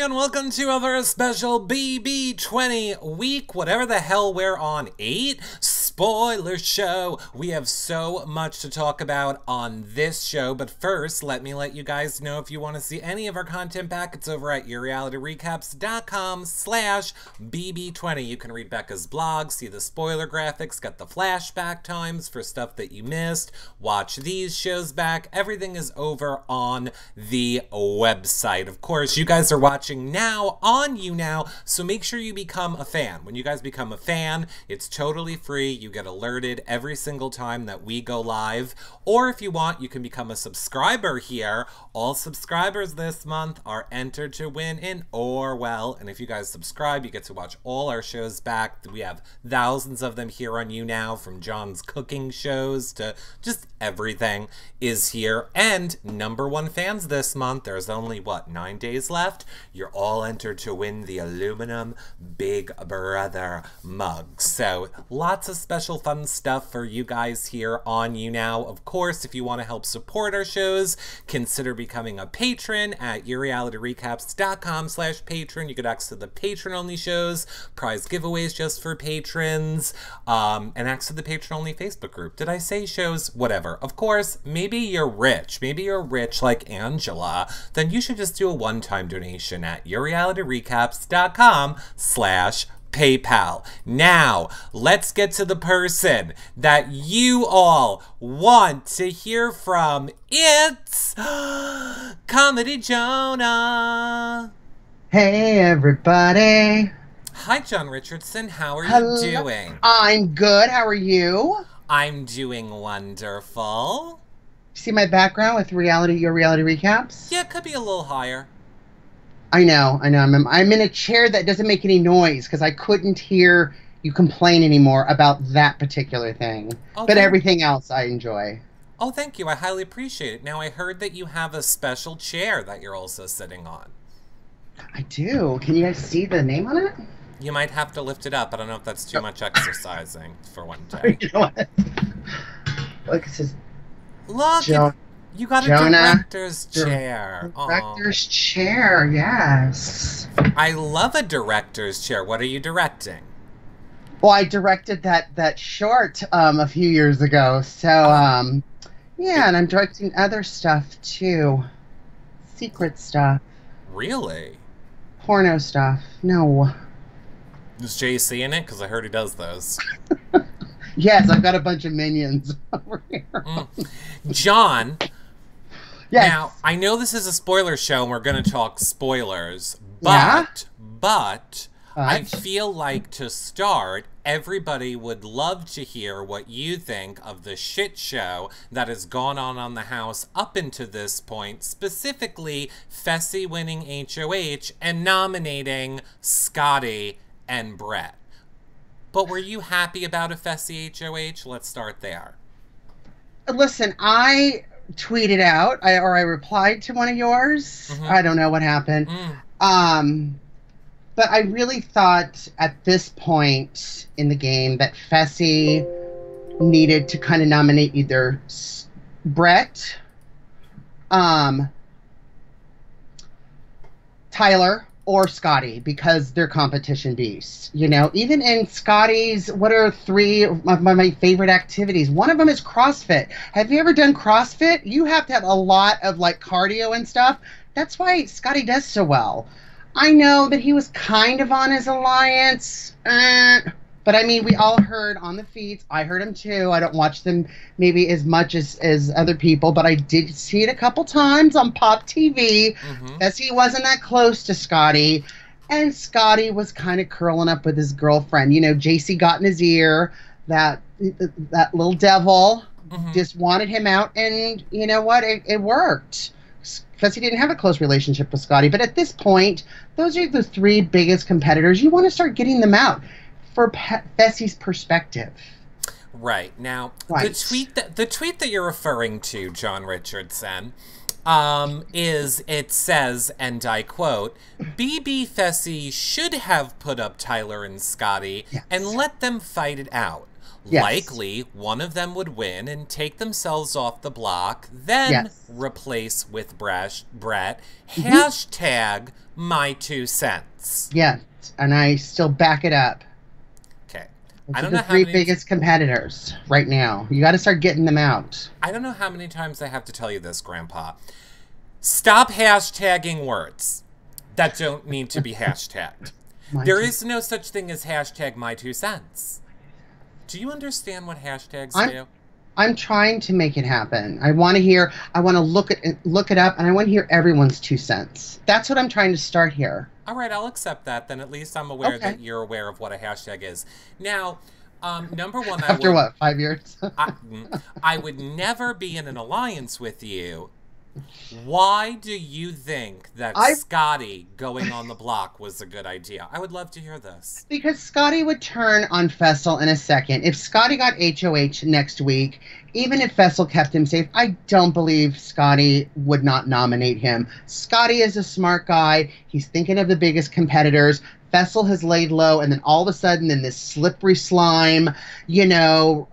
and welcome to our special BB20 week, whatever the hell we're on, 8 spoiler show. We have so much to talk about on this show, but first, let me let you guys know if you want to see any of our content back, it's over at yourrealityrecaps.com/BB20. You can read Becca's blog, see the spoiler graphics, get the flashback times for stuff that you missed, watch these shows back. Everything is over on the website. Of course, you guys are watching now on YouNow, so make sure you become a fan. When you guys become a fan, it's totally free. You get alerted every single time that we go live. Or if you want, you can become a subscriber here. All subscribers this month are entered to win an Orwell. And if you guys subscribe, you get to watch all our shows back. We have thousands of them here on YouNow, from John's cooking shows to just everything is here. And #1 fans this month, there's only, what, 9 days left? You're all entered to win the aluminum Big Brother mug. So lots of special fun stuff for you guys here on YouNow. Of course, if you want to help support our shows, consider becoming a patron at yourrealityrecaps.com/patron. You get access to the patron-only shows, prize giveaways just for patrons, and access to the patron-only Facebook group. Did I say shows? Whatever. Of course, maybe you're rich. Maybe you're rich like Angela. Then you should just do a one-time donation at yourrealityrecaps.com/PayPal. Now, let's get to the person that you all want to hear from. It's Comedy Jonah. Hey, everybody. Hi, John Richardson. How are Hello. you doing? I'm good. How are you? I'm doing wonderful. See my background with your reality recaps? Yeah, it could be a little higher. I know. I'm in a chair that doesn't make any noise because I couldn't hear you complain anymore about that particular thing. Oh, but everything else I enjoy. Oh, thank you. I highly appreciate it. Now, I heard that you have a special chair that you're also sitting on. I do. Can you guys see the name on it? You might have to lift it up. I don't know if that's too much exercising for one day. You know what? Look, it says... Look, you got a director's chair. Director's chair, yes. I love a director's chair. What are you directing? Well, I directed that short a few years ago. So, yeah, and I'm directing other stuff, too. Secret stuff. Really? Porno stuff. No. Is JC in it? Because I heard he does those. Yes, I've got a bunch of minions over here. John, yes. Now, I know this is a spoiler show and we're going to talk spoilers, but I feel like to start, everybody would love to hear what you think of the shit show that has gone on the house up until this point, specifically Fessy winning HOH and nominating Scotty and Brett. But were you happy about a Fessy HOH? Let's start there. Listen, I tweeted out, I replied to one of yours. I don't know what happened. But I really thought at this point in the game that Fessy needed to kind of nominate either Brett, Tyler, or Scotty, because they're competition beasts. You know, even in Scotty's, what are 3 of my favorite activities? One of them is CrossFit. Have you ever done CrossFit? You have to have a lot of, like, cardio and stuff. That's why Scotty does so well. I know that he was kind of on his alliance, but I mean, we all heard on the feeds. I heard him too. I don't watch them maybe as much as other people, but I did see it a couple times on Pop TV. As he wasn't that close to Scotty, and Scotty was kind of curling up with his girlfriend. You know, JC got in his ear, that little devil just wanted him out, and you know what? It worked. Because he didn't have a close relationship with Scotty. But at this point, those are the 3 biggest competitors. You want to start getting them out for Fessy's perspective. Right. Now, the tweet that you're referring to, John Richardson, it says, and I quote, BB Fessy should have put up Tyler and Scotty and let them fight it out. Yes. Likely, one of them would win and take themselves off the block, then replace with Brett. Hashtag my 2 cents. Yes, and I still back it up. Okay. Those I don't are know the how three many biggest competitors right now. You got to start getting them out. I don't know how many times I have to tell you this, Grandpa. Stop hashtagging words that don't need to be hashtagged. There is no such thing as hashtag my 2 cents. Do you understand what hashtags do? I'm trying to make it happen. I want to look it up, and I want to hear everyone's 2 cents. That's what I'm trying to start here. All right, I'll accept that. Then at least I'm aware that you're aware of what a hashtag is. Now, number one, After what, 5 years? I would never be in an alliance with you. Why do you think that Scotty going on the block was a good idea? I would love to hear this. Because Scotty would turn on Fessel in a second. If Scotty got HOH next week, even if Fessel kept him safe, I don't believe Scotty would not nominate him. Scotty is a smart guy. He's thinking of the biggest competitors. Fessel has laid low, and then all of a sudden in this slippery slime, 70s,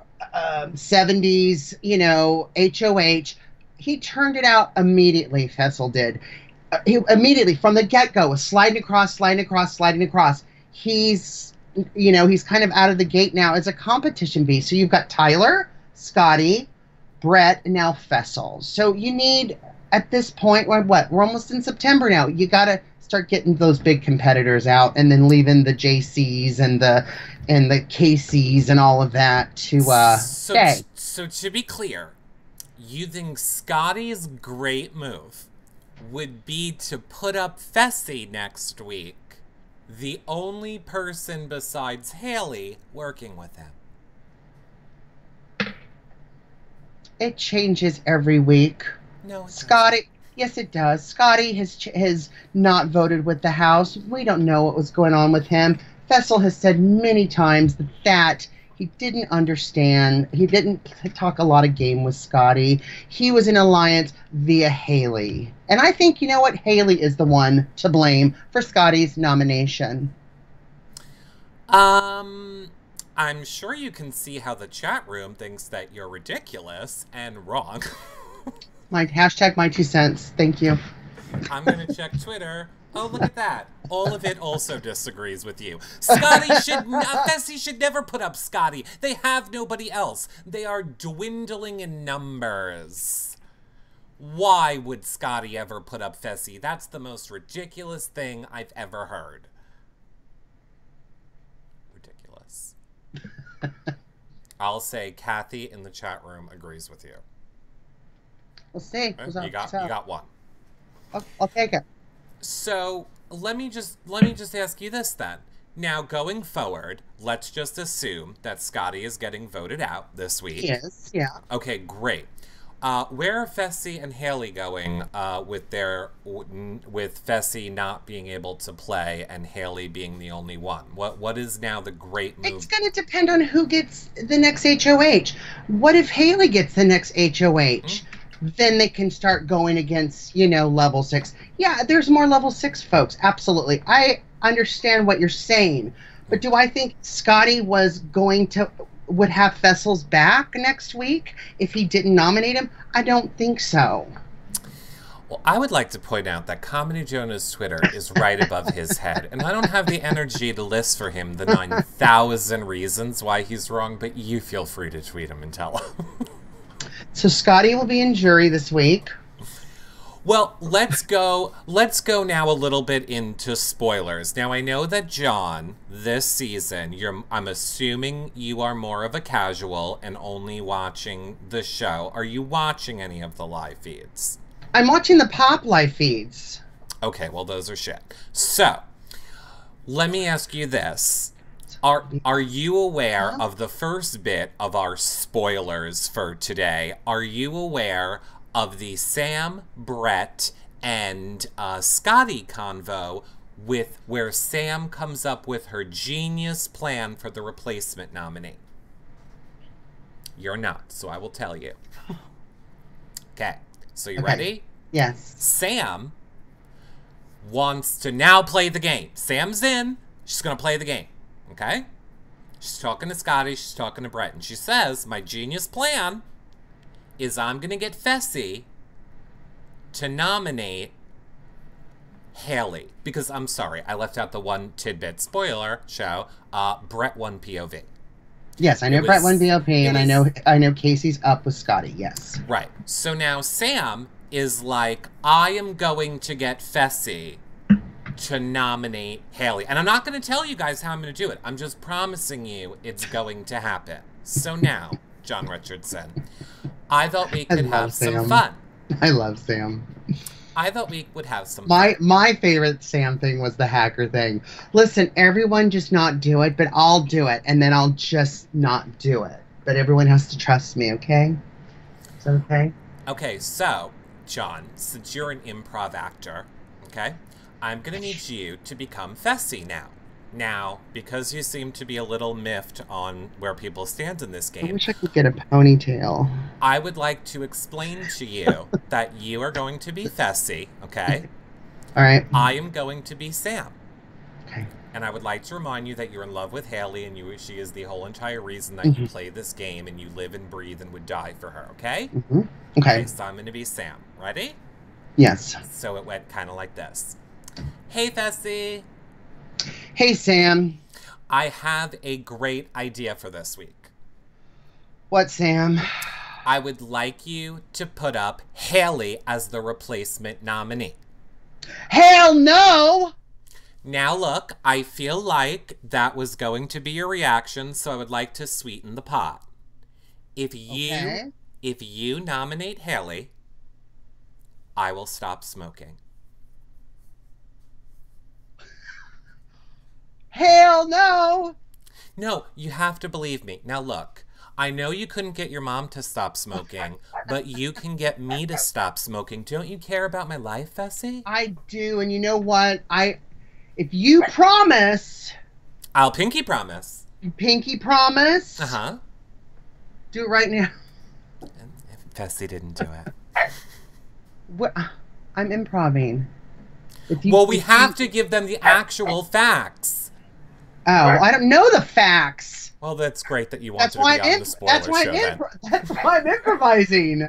HOH, he turned it out immediately, Fessel did. He immediately, from the get-go, was sliding across. He's kind of out of the gate now as a competition beast. So you've got Tyler, Scotty, Brett, and now Fessel. So you need, at this point, what? We're almost in September now. You got to start getting those big competitors out, and then leaving the JCs and the KCs and all of that to stay. So to be clear, you think Scotty's great move would be to put up Fessy next week, the only person besides Haley working with him? It changes every week. No, Scotty. Yes, it does. Scotty has not voted with the House. We don't know what was going on with him. Fessel has said many times that he didn't understand. He didn't talk a lot of game with Scotty. He was in alliance via Haley. And I think, you know what? Haley is the one to blame for Scotty's nomination. I'm sure you can see how the chat room thinks that you're ridiculous and wrong. My 2 cents. Thank you. I'm going to check Twitter. Oh, look at that. All of it also disagrees with you. Fessy should never put up Scotty. They have nobody else. They are dwindling in numbers. Why would Scotty ever put up Fessy? That's the most ridiculous thing I've ever heard. Ridiculous. I'll say Kathy in the chat room agrees with you. We'll see. You got one. I'll take it. So let me just ask you this then. Now, going forward, let's just assume that Scotty is getting voted out this week. Yes, yeah. Okay, great. Where are Fessy and Haley going with Fessy not being able to play and Haley being the only one? What is now the great move? It's going to depend on who gets the next HOH. What if Haley gets the next HOH? Then they can start going against, level 6. Yeah, there's more level 6 folks. Absolutely. I understand what you're saying. But do I think Scotty would have Fessel's back next week if he didn't nominate him? I don't think so. Well, I would like to point out that Comedy Jonah's Twitter is right above his head, and I don't have the energy to list for him the 9,000 reasons why he's wrong, but you feel free to tweet him and tell him. So Scotty will be in jury this week. Well, let's go now a little bit into spoilers. Now, I know that John, this season, I'm assuming you are more of a casual and only watching the show. Are you watching any of the live feeds? I'm watching the pop live feeds. Okay, well, those are shit. So, let me ask you this. Are you aware of the first bit of our spoilers for today? Are you aware of the Sam, Brett, and Scotty convo where Sam comes up with her genius plan for the replacement nominee? You're not, so I will tell you. Okay, so you ready? Yes. Sam wants to now play the game. Sam's in. She's going to play the game. Okay? She's talking to Scotty, she's talking to Brett, and she says, my genius plan is I'm going to get Fessy to nominate Haley. Because, I'm sorry, I left out the one tidbit. Spoiler show, Brett won POV. Yes, I know Brett won POV, and I know Casey's up with Scotty, yes. Right. So now Sam is like, I am going to get Fessy to nominate Haley. And I'm not going to tell you guys how I'm going to do it. I'm just promising you it's going to happen. So now, John Richardson, I thought we could have some fun. I love Sam. I thought we would have some fun. My favorite Sam thing was the hacker thing. Listen, everyone just not do it, but I'll do it, and then I'll just not do it. But everyone has to trust me, okay? Is that okay? Okay, so, John, since you're an improv actor, okay, I'm going to need you to become Fessy now. Now, because you seem to be a little miffed on where people stand in this game, I wish I could get a ponytail. I would like to explain to you that you are going to be Fessy, okay? All right. I am going to be Sam. Okay. And I would like to remind you that you're in love with Haley, and she is the whole entire reason that you play this game, and you live and breathe and would die for her, okay? Okay. So I'm going to be Sam. Ready? Yes. So it went kind of like this. Hey, Fessy. Hey, Sam. I have a great idea for this week. What, Sam? I would like you to put up Haley as the replacement nominee. Hell no! Now look, I feel like that was going to be your reaction, so I would like to sweeten the pot. If you nominate Haley, I will stop smoking. Hell no! No, you have to believe me. Now look, I know you couldn't get your mom to stop smoking, but you can get me to stop smoking. Don't you care about my life, Fessy? I do, and you know what? If you promise... I'll pinky promise. Pinky promise? Uh-huh. Do it right now. If Fessy didn't do it. What? I'm improving. Well, we have to give them the actual facts. Oh, I don't know the facts. Well, that's great that you wanted to be on the spoiler show then. That's why I'm improvising.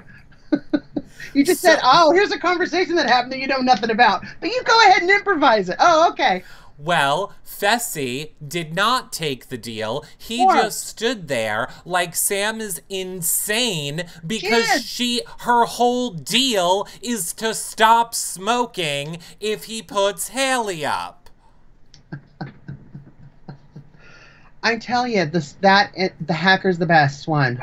You just said, oh, here's a conversation that happened that you know nothing about. But you go ahead and improvise it. Oh, okay. Well, Fessy did not take the deal. He just stood there like Sam is insane because her whole deal is to stop smoking if he puts Haley up. I tell you, the hacker's the best one.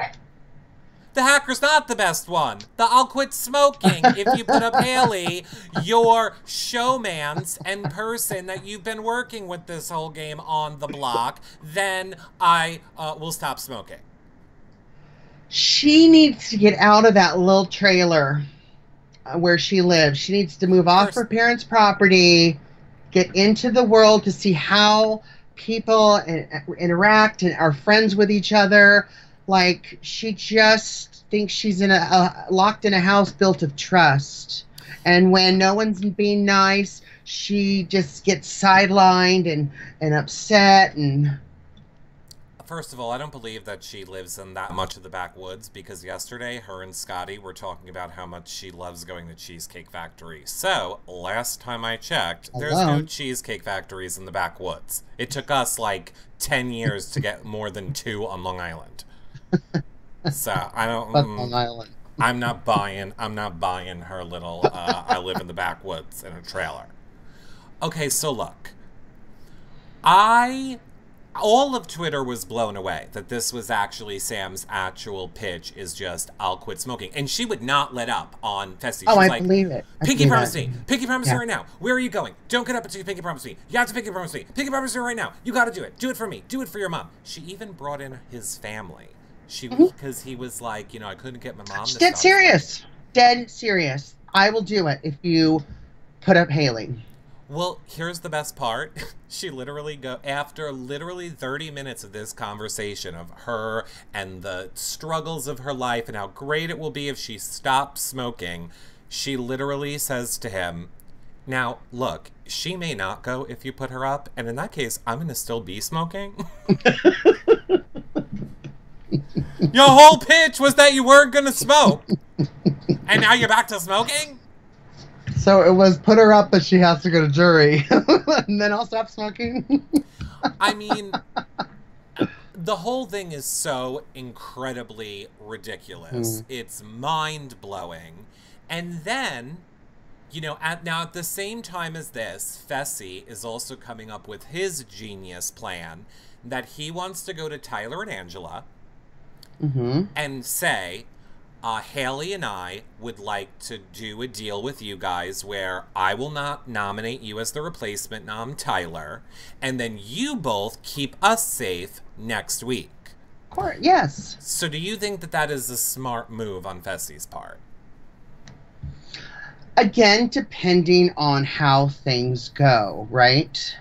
The hacker's not the best one. The I'll quit smoking if you put up Haley, your showmance and person that you've been working with this whole game on the block, then I will stop smoking. She needs to get out of that little trailer where she lives. She needs to move off her parents' property, get into the world to see how people interact and are friends with each other. Like, she just thinks she's in locked in a house built of trust. And when no one's being nice, she just gets sidelined and upset. And first of all, I don't believe that she lives in that much of the backwoods, because yesterday her and Scotty were talking about how much she loves going to Cheesecake Factory. So, last time I checked, there's no Cheesecake Factories in the backwoods. It took us like 10 years to get more than 2 on Long Island. So, I don't... Long Island. I'm not buying her little, I live in the backwoods in a trailer. Okay, so look. All of Twitter was blown away that this was actually Sam's actual pitch, is just, I'll quit smoking. And she would not let up on Fessy. She's I believe it. Pinky promise me. Pinky promise me right now. Where are you going? Don't get up until you pinky promise me. You have to pinky promise me. Pinky promise me right now. You got to do it. Do it for me. Do it for your mom. She even brought in his family. Because he was like, you know, I couldn't get my mom to Dead serious. Dead serious. I will do it if you put up Haley. Well, here's the best part. She literally after literally 30 minutes of this conversation of her and the struggles of her life and how great it will be if she stops smoking, she literally says to him, now, look, she may not go if you put her up, and in that case, I'm going to still be smoking. Your whole pitch was that you weren't going to smoke. And now you're back to smoking? So it was put her up, but she has to go to jury. And then I'll stop smoking. I mean, the whole thing is so incredibly ridiculous. It's mind-blowing. And then, you know, at the same time as this, Fessy is also coming up with his genius plan that he wants to go to Tyler and Angela and say, Haley and I would like to do a deal with you guys where I will not nominate you as the replacement nom, Tyler, and then you both keep us safe next week. Of course, yes. So do you think that that is a smart move on Fessy's part? Again, depending on how things go, right?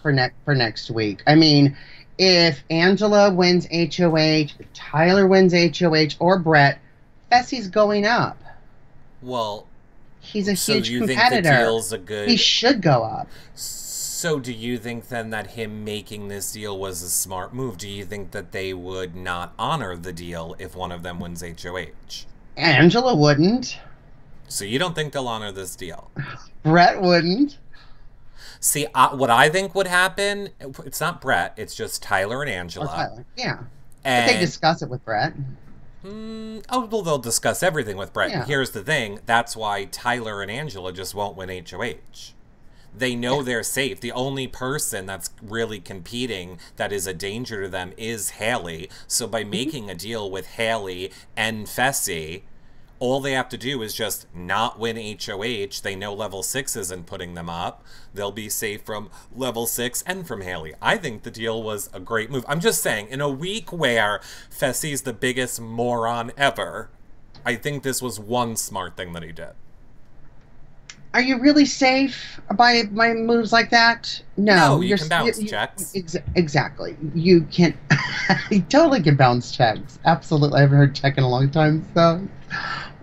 For next week. I mean, if Angela wins HOH, if Tyler wins HOH, or Brett, Fessy's going up. Well, he's a so huge do you competitor. think the deal's a good... He should go up. So do you think then that him making this deal was a smart move? Do you think that they would not honor the deal if one of them wins HOH? Angela wouldn't. So you don't think they'll honor this deal? Brett wouldn't. See, what I think would happen, it's not Brett, it's just Tyler and Angela. Tyler. Yeah. And, but they discuss it with Brett. Oh, well, they'll discuss everything with Brett. Yeah. Here's the thing, that's why Tyler and Angela just won't win HOH. They know they're safe. The only person that's really competing that is a danger to them is Haley. So by making a deal with Haley and Fessy, all they have to do is just not win HOH. They know level 6 isn't putting them up. They'll be safe from level 6 and from Haley. I think the deal was a great move. I'm just saying, in a week where Fessy's the biggest moron ever, I think this was one smart thing that he did. Are you really safe by moves like that? No, you can bounce checks. Exactly. You can. You totally can bounce checks. Absolutely. I haven't heard check in a long time, so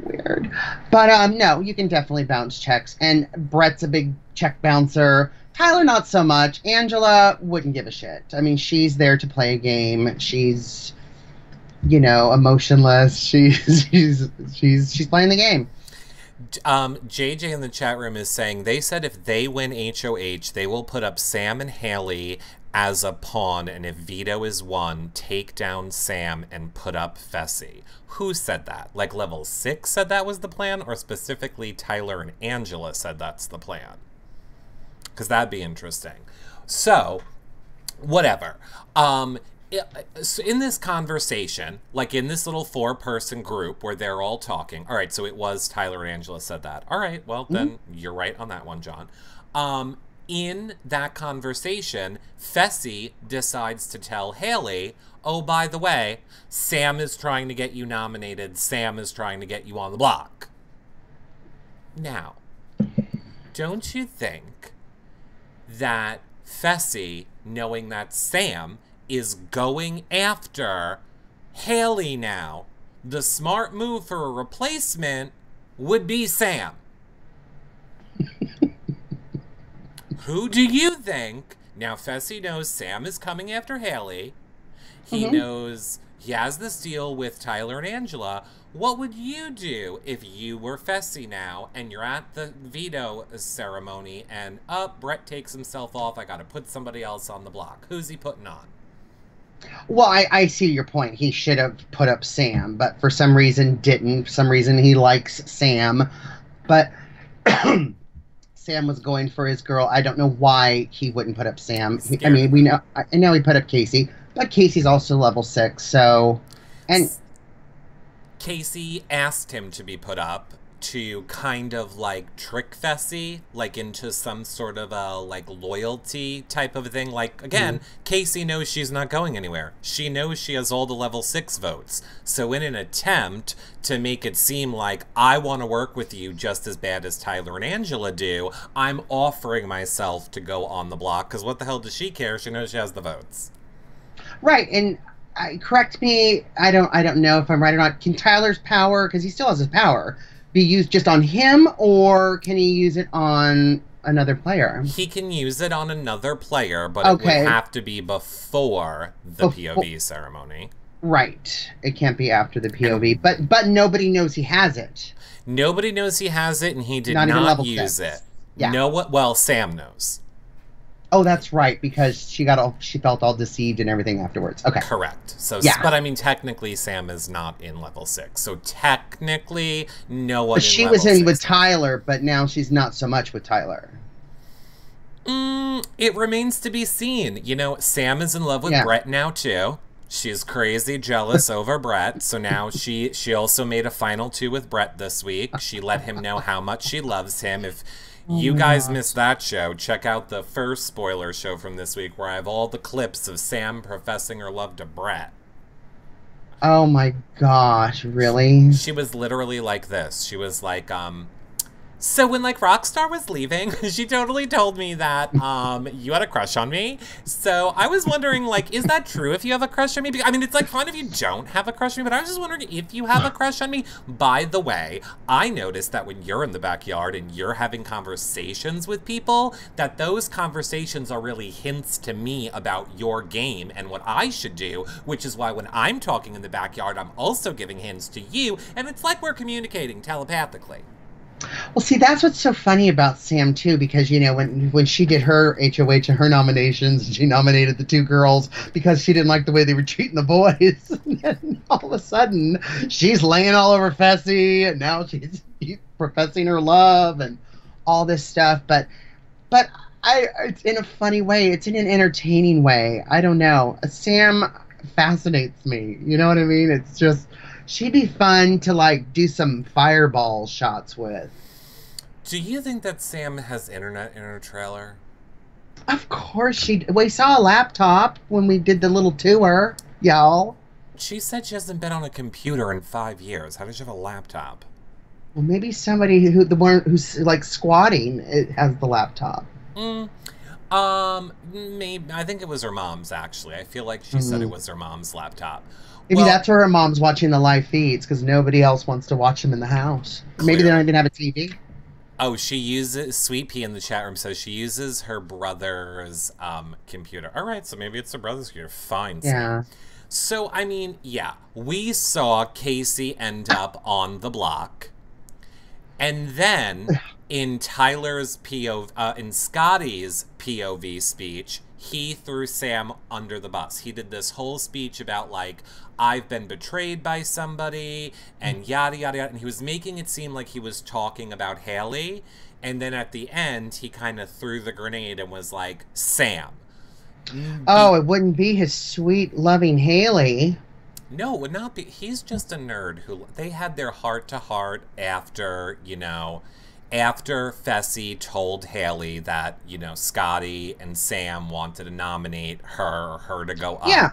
weird. But no, you can definitely bounce checks. And Brett's a big check bouncer. Tyler, not so much. Angela wouldn't give a shit. I mean, she's there to play a game. She's, you know, emotionless. She's playing the game. JJ in the chat room is saying they said if they win HOH, they will put up Sam and Haley as a pawn, and if Vito is won, take down Sam and put up Fessy. Who said that? Like level 6 said that was the plan, or specifically Tyler and Angela said that's the plan? Because that'd be interesting. So, whatever. So in this conversation, like in this little 4-person group where they're all talking, all right, so it was Tyler and Angela said that. All right, well, then you're right on that one, John. In that conversation, Fessy decides to tell Haley, oh, by the way, Sam is trying to get you nominated. Sam is trying to get you on the block. Now, don't you think that Fessy, knowing that Sam is going after Haley now, the smart move for a replacement would be Sam? Who do you think? Now, Fessy knows Sam is coming after Haley. He knows he has this deal with Tyler and Angela. What would you do if you were Fessy now and you're at the veto ceremony and, Brett takes himself off. I got to put somebody else on the block. Who's he putting on? Well, I see your point. He should have put up Sam, but for some reason didn't. For some reason he likes Sam. But Sam was going for his girl. I don't know why he wouldn't put up Sam. I mean, I know he put up Casey, but Casey's also level 6, so... And Casey asked him to be put up to kind of like trick Fessy, like into some sort of a like loyalty type of thing. Like again, Casey knows she's not going anywhere. She knows she has all the level 6 votes. So in an attempt to make it seem like I want to work with you just as bad as Tyler and Angela do, I'm offering myself to go on the block, because what the hell does she care? She knows she has the votes. Right, and correct me, I don't know if I'm right or not. Can Tyler's power, because he still has his power, be used just on him, or can he use it on another player? He can use it on another player, but it would have to be before the POV ceremony. Right. It can't be after the POV, but nobody knows he has it. Nobody knows he has it, and he did Not even not level use 6. it. Yeah. No, what? Well, Sam knows. Oh, that's right, because she felt all deceived and everything afterwards. Okay. Correct. So, yeah. But I mean, technically, Sam is not in level 6. So technically, no one. But she was in with Tyler, but now she's not so much with Tyler. It remains to be seen. You know, Sam is in love with Brett now too. She's crazy jealous over Brett. So now she also made a final 2 with Brett this week. She let him know how much she loves him. If you guys missed that show, check out the first spoiler show from this week where I have all the clips of Sam professing her love to Brett. Oh my gosh, really? She was literally like this. She was like, so when, like, Rockstar was leaving, she totally told me that, you had a crush on me. So I was wondering, like, is that true if you have a crush on me? I mean, it's, like, fine if you don't have a crush on me, but I was just wondering if you have a crush on me. By the way, I noticed that when you're in the backyard and you're having conversations with people, that those conversations are really hints to me about your game and what I should do, which is why when I'm talking in the backyard, I'm also giving hints to you, and it's like we're communicating telepathically. Well, see, that's what's so funny about Sam, too, because, you know, when she did her HOH and her nominations, she nominated the 2 girls because she didn't like the way they were treating the boys. And then all of a sudden, she's laying all over Fessy, and now she's professing her love and all this stuff. But it's in a funny way. It's in an entertaining way. I don't know. Sam fascinates me. You know what I mean? It's just... she'd be fun to, like, do some fireball shots with. Do you think that Sam has internet in her trailer? Of course we saw a laptop when we did the little tour, y'all. She said she hasn't been on a computer in 5 years. How does she have a laptop? Well, maybe somebody who's, like, squatting has the laptop. Maybe. I think it was her mom's, actually. I feel like she said it was her mom's laptop. Maybe that's where her mom's watching the live feeds, because nobody else wants to watch them in the house. Clearly. Maybe they don't even have a TV. Oh, she uses... Sweet Pea in the chat room says she uses her brother's computer. All right, so maybe it's her brother's computer. Fine. Yeah. So, I mean, yeah. We saw Casey end up on the block. And then, in Tyler's POV... in Scotty's POV speech... he threw Sam under the bus. He did this whole speech about, like, I've been betrayed by somebody, and yada, yada, yada. And he was making it seem like he was talking about Haley. And then at the end, he kind of threw the grenade and was like, Sam. Oh, it wouldn't be his sweet, loving Haley. No, it would not be. He's just a nerd who... they had their heart-to-heart after, you know... after Fessy told Haley that, you know, Scotty and Sam wanted to nominate her to go up. Yeah.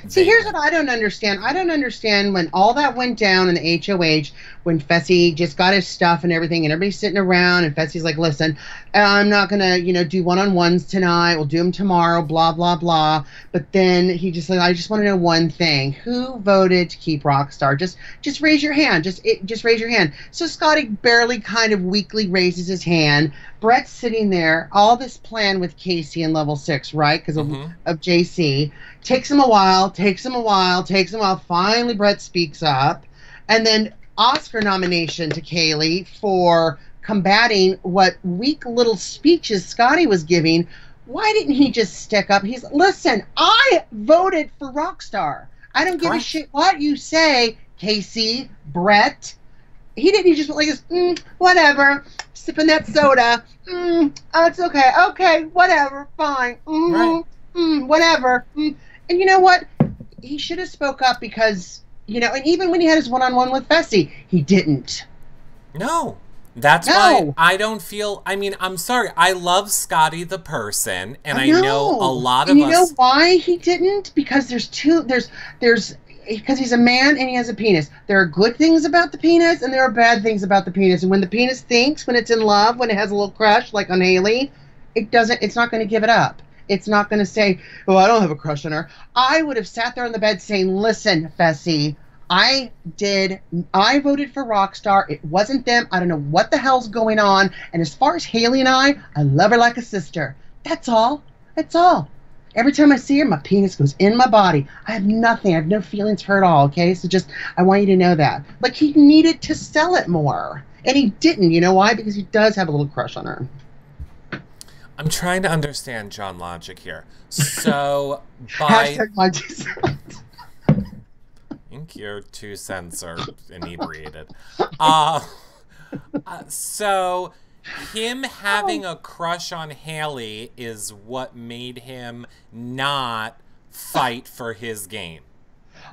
See, here's what I don't understand. I don't understand when all that went down in the HOH, when Fessy just got his stuff and everything, and everybody's sitting around, and Fessy's like, listen, I'm not going to, you know, do one-on-ones tonight. We'll do them tomorrow, blah, blah, blah. But then he just said, I just want to know one thing. Who voted to keep Rockstar? Just raise your hand. Just raise your hand. So Scotty barely kind of weakly raises his hand. Brett's sitting there, all this plan with Casey in level 6, right? Because of JC. Takes him a while. Finally, Brett speaks up. And then Oscar nomination to Kaylee for combating what weak little speeches Scotty was giving. Why didn't he just stick up? Listen, I voted for Rockstar. I don't give a shit what you say, Casey, Brett. He just went like this, whatever, sipping that soda. It's okay. Okay, whatever, fine. Whatever. And you know what? He should have spoke up because, you know, and even when he had his one-on-one with Fessy, he didn't. No. That's why I don't feel... I mean, I'm sorry. I love Scotty the person, and I know a lot of us... You know why he didn't? Because because he's a man and he has a penis. There are good things about the penis and there are bad things about the penis. And when the penis thinks, when it's in love, when it has a little crush, like on Haley, it's not going to give it up. It's not going to say, oh, I don't have a crush on her. I would have sat there on the bed saying, listen, Fessy, I voted for Rockstar. It wasn't them. I don't know what the hell's going on. And as far as Haley and I love her like a sister. That's all. That's all. Every time I see her, my penis goes in my body. I have nothing. I have no feelings for her at all, okay? So just, I want you to know that. Like, he needed to sell it more. And he didn't. You know why? Because he does have a little crush on her. I'm trying to understand John Logic here. So, Hashtag my 2 cents. I think your 2 cents are inebriated. So, him having a crush on Haley is what made him not fight for his game.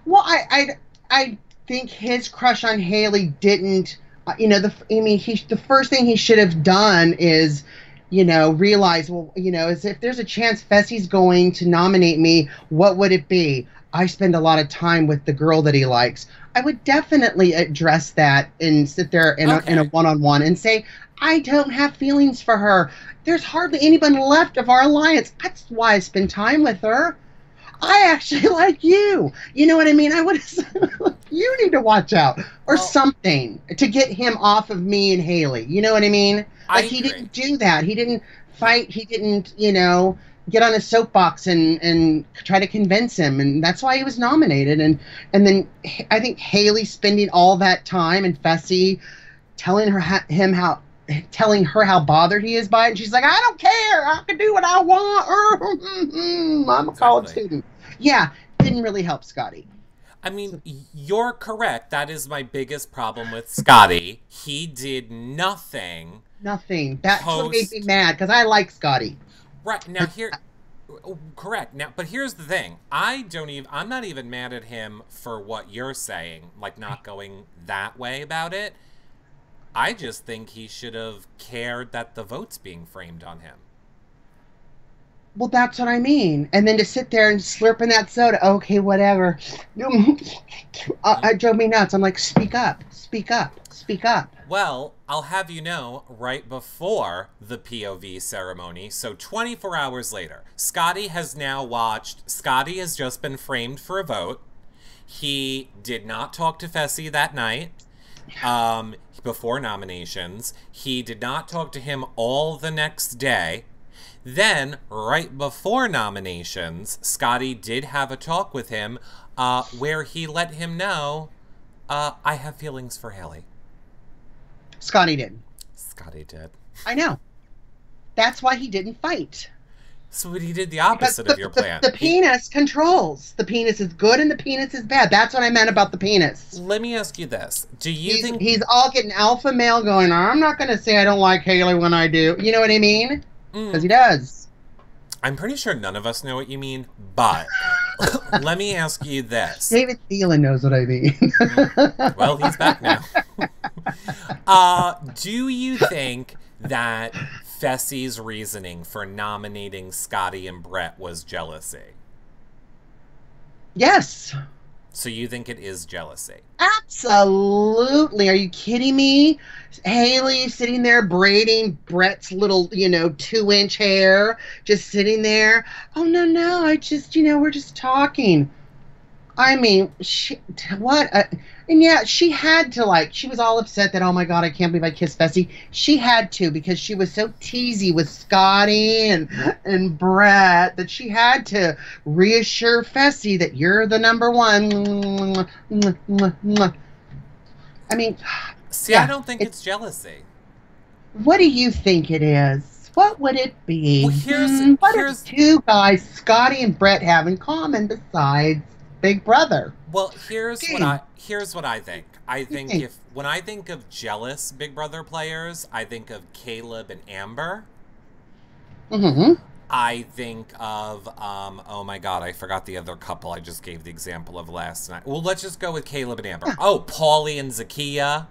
Well, I think his crush on Haley didn't, the first thing he should have done is, realize, well, is if there's a chance Fessy's going to nominate me, what would it be? I spend a lot of time with the girl that he likes. I would definitely address that and sit there in a one-on-one and say, I don't have feelings for her. There's hardly anyone left of our alliance. That's why I spend time with her. I actually like you. You know what I mean? I would have said, you need to watch out. Or something to get him off of me and Haley. You know what I mean? Like, he didn't do that. He didn't fight. He didn't, get on a soapbox and try to convince him. And that's why he was nominated. And then I think Haley spending all that time and Fessy telling her how bothered he is by it. And she's like, I don't care. I can do what I want. I'm a college student. Yeah, didn't really help Scotty. I mean, you're correct. That is my biggest problem with Scotty. He did nothing. Nothing. That's what made me mad, because I like Scotty. Right. Now, correct. Now, but here's the thing. I'm not even mad at him for what you're saying, like not going that way about it. I just think he should have cared that the vote's being framed on him. Well, that's what I mean. And then to sit there and slurp in that soda, okay, whatever. It drove me nuts. I'm like, speak up, speak up, speak up. Well, I'll have you know, right before the POV ceremony, so 24 hours later, Scotty has just been framed for a vote. He did not talk to Fessy that night. Before nominations. He did not talk to him all the next day. Then, right before nominations, Scotty did have a talk with him where he let him know, I have feelings for Haley. Scotty did. Scotty did. I know. That's why he didn't fight. So he did the opposite of your plan. The penis controls. The penis is good and the penis is bad. That's what I meant about the penis. Let me ask you this. Do you think... He's all getting alpha male going, I'm not going to say I don't like Haley when I do. You know what I mean? Because he does. I'm pretty sure none of us know what you mean, but let me ask you this. David Thielen knows what I mean. Well, he's back now. Do you think that Fessy's reasoning for nominating Scotty and Brett was jealousy? Yes. So you think it is jealousy? Absolutely. Are you kidding me? Haley sitting there braiding Brett's little, 2-inch hair, just sitting there. Oh, no, I just, we're just talking. I mean, what? And yeah, she had to, she was all upset that, oh my God, I can't believe I kissed Fessy. She had to, because she was so teasy with Scotty and Brett that she had to reassure Fessy that you're the number one. I mean, see, yeah, I don't think it's jealousy. What do you think it is? What would it be? Well, what do two guys, Scotty and Brett, have in common besides Big Brother? Well, here's what I think. I think when I think of jealous Big Brother players, I think of Caleb and Amber. Mm-hmm. I think of oh my God, I forgot the other couple I just gave the example of last night. Well, let's just go with Caleb and Amber. Oh, Paulie and Zakiya.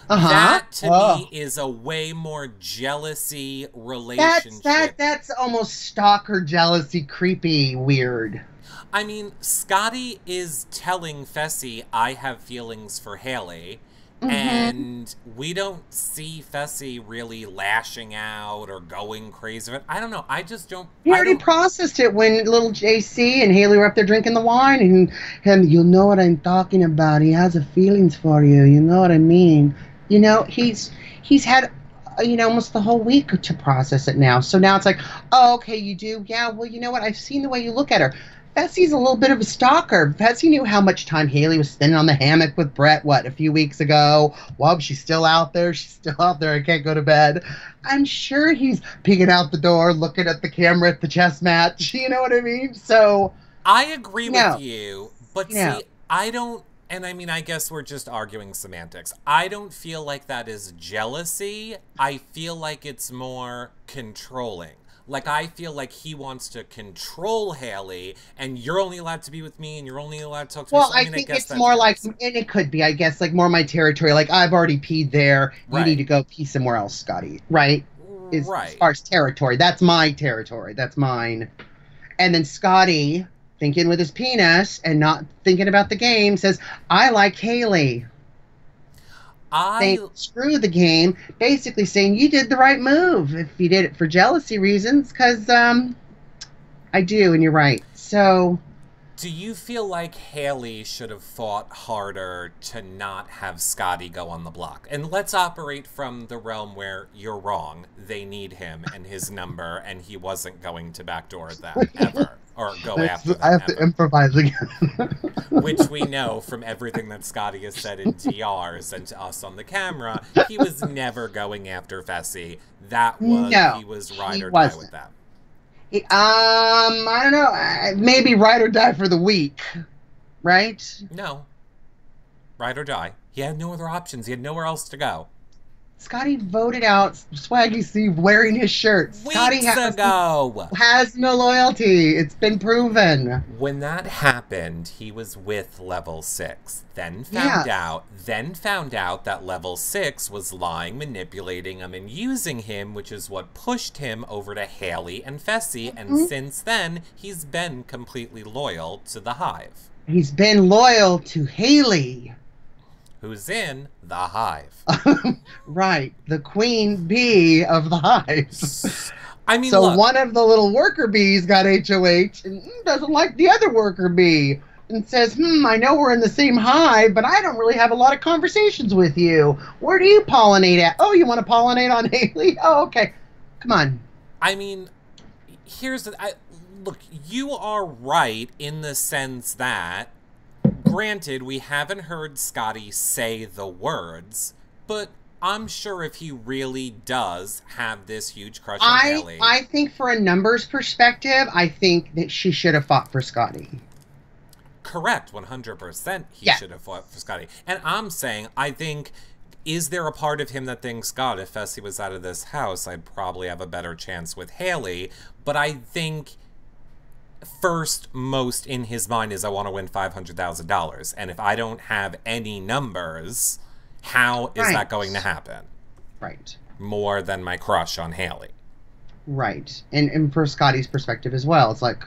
That to me is a way more jealousy relationship. That's almost stalker jealousy, creepy, weird. I mean, Scotty is telling Fessy, I have feelings for Haley, and we don't see Fessy really lashing out or going crazy. I don't know. I just don't... He already processed it when little JC and Haley were up there drinking the wine, and him, you'll know what I'm talking about. He has a feelings for you. You know what I mean? He's had almost the whole week to process it now. So now it's like, oh, okay, you do? Yeah, well, you know what? I've seen the way you look at her. Fessie's a little bit of a stalker. Fessy knew how much time Haley was spending on the hammock with Brett, a few weeks ago? Well, she's still out there. She's still out there. I can't go to bed. I'm sure he's peeking out the door, looking at the camera at the chess match. You know what I mean? So... I agree with you, but see, I don't... And I mean, I guess we're just arguing semantics. I don't feel like that is jealousy. I feel like it's more controlling. Like, I feel like he wants to control Haley, and you're only allowed to be with me, and you're only allowed to talk to me. Well, I think it's more like, and it could be, I guess, like more my territory. Like, I've already peed there. You need to go pee somewhere else, Scotty. Right? As far as territory. That's my territory. That's mine. And then Scotty, thinking with his penis and not thinking about the game, says, I like Haley. Screw the game, basically saying you did the right move if you did it for jealousy reasons, because I do, and you're right. So, do you feel like Haley should have fought harder to not have Scotty go on the block? And let's operate from the realm where you're wrong. They need him and his number, and he wasn't going to backdoor them ever. Or go after them. I have to improvise again. Which we know from everything that Scotty has said in TRs and to us on the camera, he was never going after Fessy. That was, he was ride or die with that. I don't know. Maybe ride or die for the week, right? No. Ride or die. He had no other options. He had nowhere else to go. Scotty voted out Swaggy Steve wearing his shirt. Scotty has no loyalty. It's been proven. When that happened, he was with Level 6. Then found out that Level 6 was lying, manipulating him, and using him, which is what pushed him over to Haley and Fessy. And since then, he's been completely loyal to the Hive. He's been loyal to Haley, who's in the Hive. Right. The queen bee of the Hive. I mean, so look, one of the little worker bees got HOH and doesn't like the other worker bee and says, I know we're in the same hive, but I don't really have a lot of conversations with you. Where do you pollinate at? Oh, you want to pollinate on Haley? Oh, okay. Come on. I mean, here's the... look, you are right in the sense that granted, we haven't heard Scotty say the words, but I'm sure if he really does have this huge crush on Haley... I think for a numbers perspective, I think that she should have fought for Scotty. Correct, 100% he should have fought for Scotty. And I'm saying, I think, is there a part of him that thinks, God, if Fessy was out of this house, I'd probably have a better chance with Haley, but I think... first most in his mind is I want to win $500,000. And if I don't have any numbers, how is that going to happen? Right. More than my crush on Haley. Right. And for Scotty's perspective as well, it's like...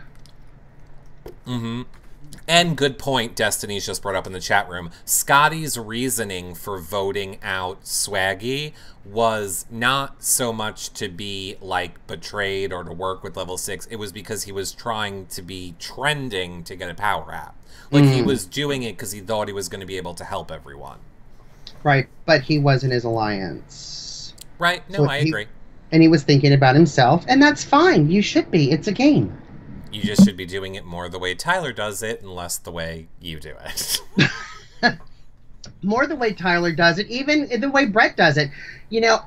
And good point, Destiny's just brought up in the chat room. Scotty's reasoning for voting out Swaggy was not so much to be, like, betrayed or to work with Level 6. It was because he was trying to be trending to get a power app. Like, he was doing it because he thought he was going to be able to help everyone. Right, but he was in his alliance. Right, no, I agree. And he was thinking about himself, and that's fine. You should be. It's a game. You just should be doing it more the way Tyler does it and less the way you do it. More the way Tyler does it, even the way Brett does it. You know,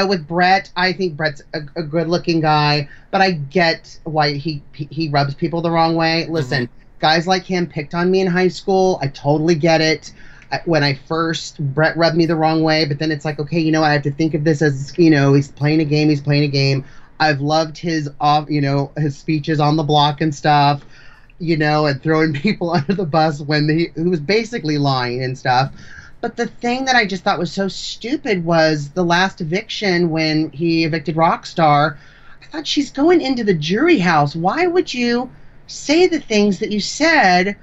with Brett, I think Brett's a good-looking guy, but I get why he rubs people the wrong way. Listen, guys like him picked on me in high school. I totally get it. When Brett rubbed me the wrong way, but then it's like, okay, I have to think of this as, he's playing a game. I've loved his speeches on the block and stuff, and throwing people under the bus when he was basically lying and stuff. But the thing that I just thought was so stupid was the last eviction when he evicted Rockstar. I thought, she's going into the jury house. Why would you say the things that you said?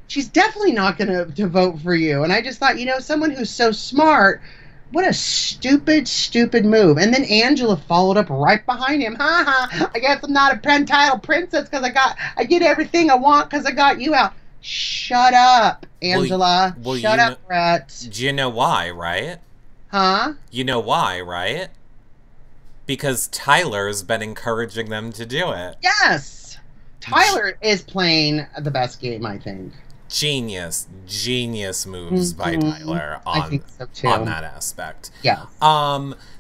She's definitely not going to vote for you. And I just thought, someone who's so smart... What a stupid move. And then Angela followed up right behind him. I guess I'm not a entitled princess because I get everything I want because I got you out. Shut up, Angela. Shut up, Brett. Do you know why, right? Huh? You know why, right? Because Tyler's been encouraging them to do it. Yes. Tyler is playing the best game, I think. Genius moves by Tyler I think so too. on that aspect. Yeah.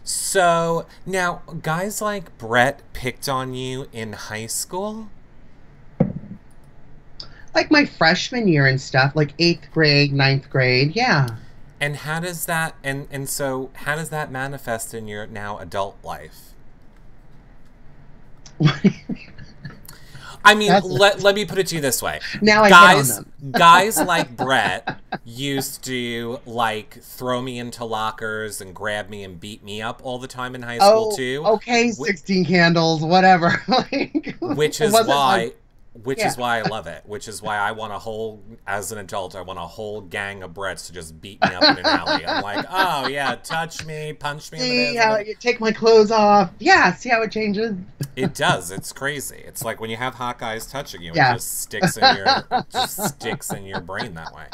So now guys like Brett picked on you in high school? Like my freshman year and stuff, like 8th grade, 9th grade, yeah. And how does that so how does that manifest in your now adult life? I mean, let me put it to you this way. Now I hit on them. Guys like Brett used to like throw me into lockers and grab me and beat me up all the time in high school too. Okay, 16 candles, whatever. Which is why is why I love it. Which is why I want as an adult, I want a whole gang of Bretts to just beat me up in an alley. I'm like, oh yeah, touch me, punch me. See how you take my clothes off. Yeah, see how it changes? It does. It's crazy. It's like when you have hot guys touching you, it just sticks in your brain that way.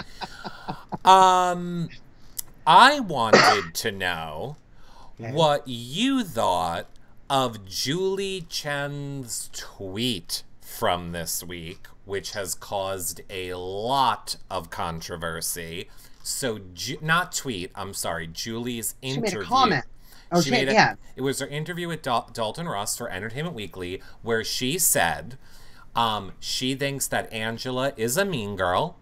I wanted to know what you thought of Julie Chen's tweet from this week, which has caused a lot of controversy. So, not tweet, I'm sorry, Julie's interview. She made a comment. Oh, it was her interview with Dalton Ross for Entertainment Weekly, where she said she thinks that Angela is a mean girl.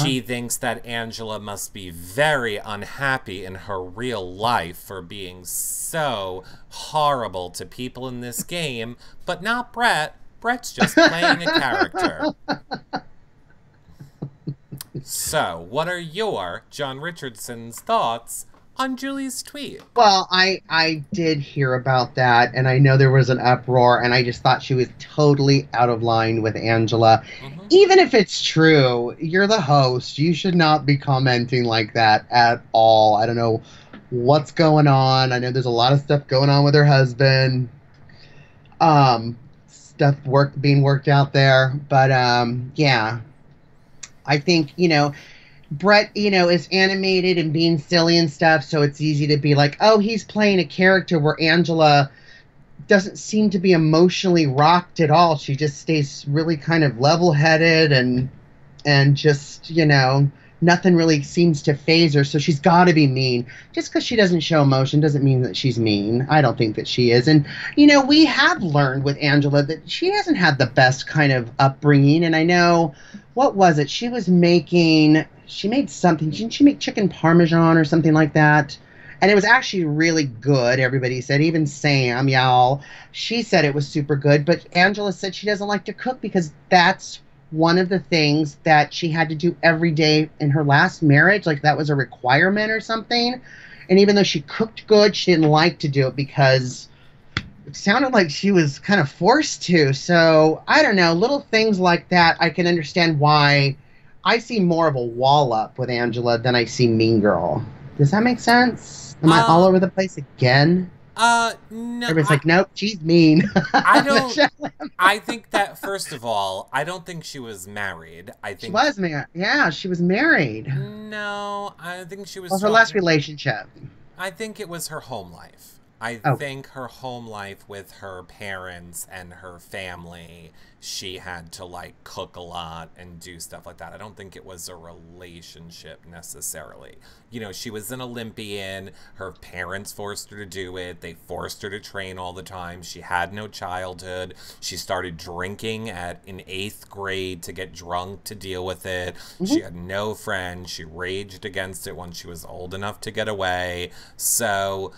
She thinks that Angela must be very unhappy in her real life for being so horrible to people in this game, but not Brett. Brett's just playing a character. So, what are your, John Richardson's, thoughts on Julie's tweet? Well, I did hear about that, and I know there was an uproar, and I just thought she was totally out of line with Angela. Even if it's true, you're the host. You should not be commenting like that at all. I don't know what's going on. I know there's a lot of stuff going on with her husband. Stuff being worked out there. But, yeah. I think, Brett, is animated and being silly and stuff, so it's easy to be like, oh, he's playing a character, where Angela doesn't seem to be emotionally rocked at all. She just stays really kind of level-headed and just, nothing really seems to faze her, so she's got to be mean. Just because she doesn't show emotion doesn't mean that she's mean. I don't think that she is. And, we have learned with Angela that she hasn't had the best kind of upbringing, and I know, what was it? She made something. Didn't she make chicken parmesan or something like that? And it was actually really good, everybody said. Even Sam, y'all, she said it was super good. But Angela said she doesn't like to cook because that's one of the things that she had to do every day in her last marriage. Like, that was a requirement or something. And even though she cooked good, she didn't like to do it because it sounded like she was kind of forced to. So, I don't know. Little things like that, I can understand why I see more of a wall up with Angela than I see Mean Girl. Does that make sense? Am I all over the place again? No. Everybody's like, nope, she's mean. I think that, first of all, I don't think she was married. I think she was married. Yeah, she was married. No, I think she was. Well, her last relationship. I think it was her home life. I think her home life with her parents and her family, she had to, like, cook a lot and do stuff like that. I don't think it was a relationship necessarily. She was an Olympian. Her parents forced her to do it. They forced her to train all the time. She had no childhood. She started drinking in 8th grade to get drunk to deal with it. She had no friends. She raged against it once she was old enough to get away. So,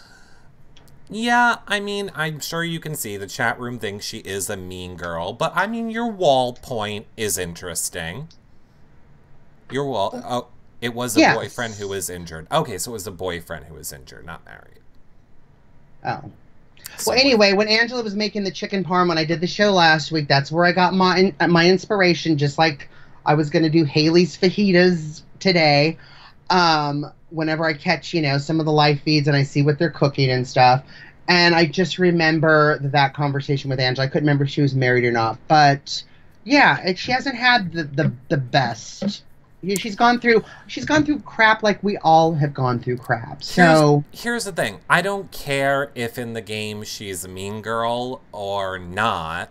yeah, I mean, I'm sure you can see the chat room thinks she is a mean girl, but I mean, your wall point is interesting. Your wall, it was a boyfriend who was injured. Okay, so it was a boyfriend who was injured, not married. Oh. Well, anyway, when Angela was making the chicken parm when I did the show last week, that's where I got my inspiration, just like I was going to do Haley's fajitas today. Whenever I catch, some of the live feeds and I see what they're cooking and stuff. And I just remember that conversation with Angela. I couldn't remember if she was married or not. But, yeah, she hasn't had the best Yeah, she's gone through crap like we all have gone through crap. So here's the thing. I don't care if in the game she's a mean girl or not.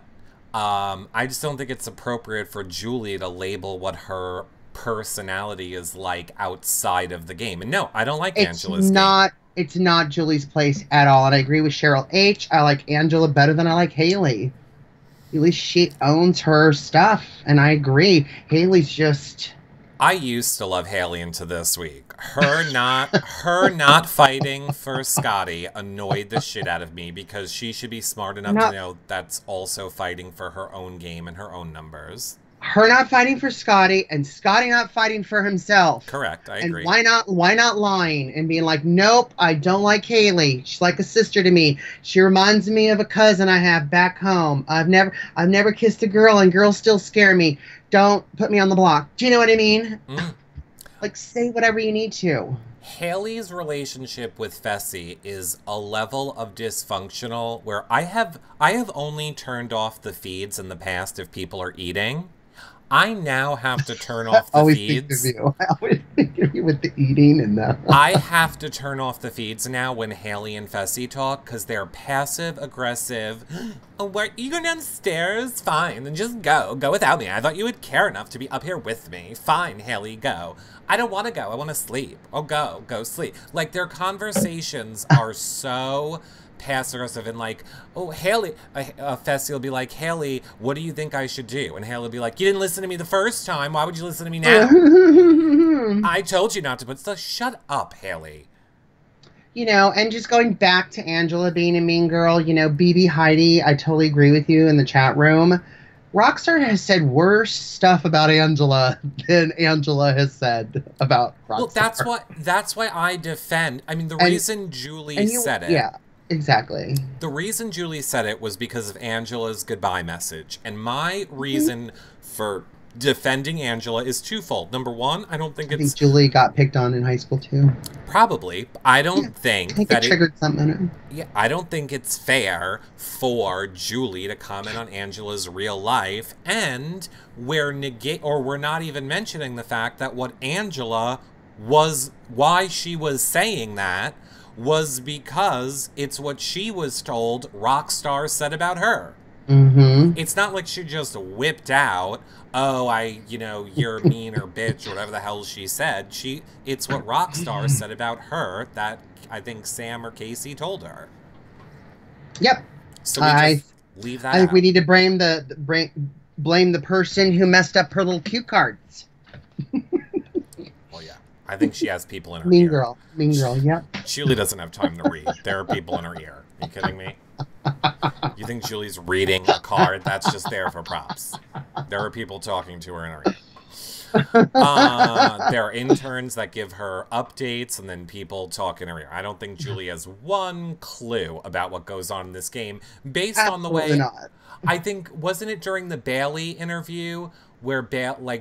I just don't think it's appropriate for Julie to label what her personality is like outside of the game. And no, I don't like Angela's game. It's not Julie's place at all. And I agree with Cheryl H. I like Angela better than I like Haley. At least she owns her stuff, and I agree. Haley's just... I used to love Haley into this week. Her not fighting for Scotty annoyed the shit out of me because she should be smart enough to know that's also fighting for her own game and her own numbers. Her not fighting for Scotty and Scotty not fighting for himself. Correct, I agree. And why not lying and being like, nope, I don't like Haley. She's like a sister to me. She reminds me of a cousin I have back home. I've never kissed a girl and girls still scare me. Don't put me on the block. Do you know what I mean? Like, say whatever you need to. Haley's relationship with Fessy is a level of dysfunctional where I have only turned off the feeds in the past if people are eating. I now have to turn off the feeds. I always think of you with the eating and the... I have to turn off the feeds now when Haley and Fessy talk because they're passive aggressive. Oh, what? You go downstairs? Fine, then just go. Go without me. I thought you would care enough to be up here with me. Fine, Haley, go. I don't want to go. I want to sleep. Oh, go sleep. Like, their conversations are so passive aggressive and like, oh, Haley, Fessy will be like, Haley, what do you think I should do? And Haley will be like, you didn't listen to me the first time. Why would you listen to me now? I told you not to put stuff. Shut up, Haley. You know, and just going back to Angela being a mean girl, you know, BB Heidi, I totally agree with you in the chat room. Rockstar has said worse stuff about Angela than Angela has said about Rockstar. Well, that's why I defend. I mean, the reason Julie said it. Yeah. Exactly. The reason Julie said it was because of Angela's goodbye message. And my reason for defending Angela is twofold. Number one, I think Julie got picked on in high school too. Probably. I don't think that it triggered something. Yeah, I don't think it's fair for Julie to comment on Angela's real life, and we're not even mentioning the fact that what Angela was, why she was saying that was because it's what she was told Rockstar said about her. It's not like she just whipped out, oh, you're a mean or bitch or whatever the hell she said. It's what Rockstar said about her that I think Sam or Casey told her. Yep. So we just leave that I think out. we need to blame the person who messed up her little cue cards. Well, yeah. I think she has people in her Mean ear. Mean girl, yep. Julie doesn't have time to read. There are people in her ear. Are you kidding me? You think Julie's reading a card? That's just there for props. There are people talking to her in her ear. There are interns that give her updates and then people talk in her ear. I don't think Julie has one clue about what goes on in this game based on the way... not. I think, wasn't it during the Bailey interview where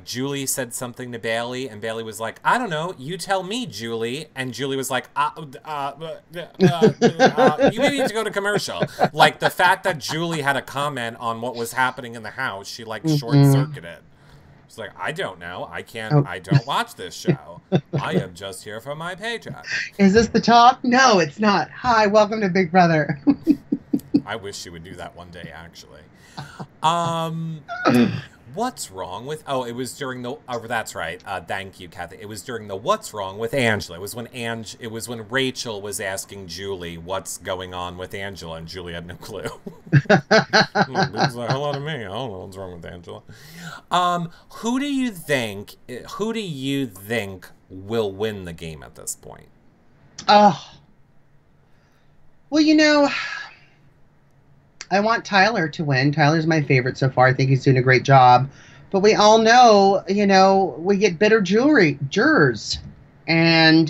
Julie said something to Bailey and Bailey was like, I don't know, you tell me, Julie. And Julie was like, you maybe need to go to commercial. Like, the fact that Julie had a comment on what was happening in the house, she short-circuited. She's like, I don't know. I don't watch this show. I am just here for my paycheck. Is this the talk? No, it's not. Hi, welcome to Big Brother. I wish she would do that one day, actually. What's wrong with... Oh, it was during the... Oh, that's right. Thank you, Kathy. It was during the What's Wrong with Angela. It was when Rachel was asking Julie what's going on with Angela, and Julie had no clue. It's like, hello to me. I don't know what's wrong with Angela. Who do you think will win the game at this point? Oh. Well, I want Tyler to win. Tyler's my favorite so far. I think he's doing a great job. But we all know, we get bitter jurors. And,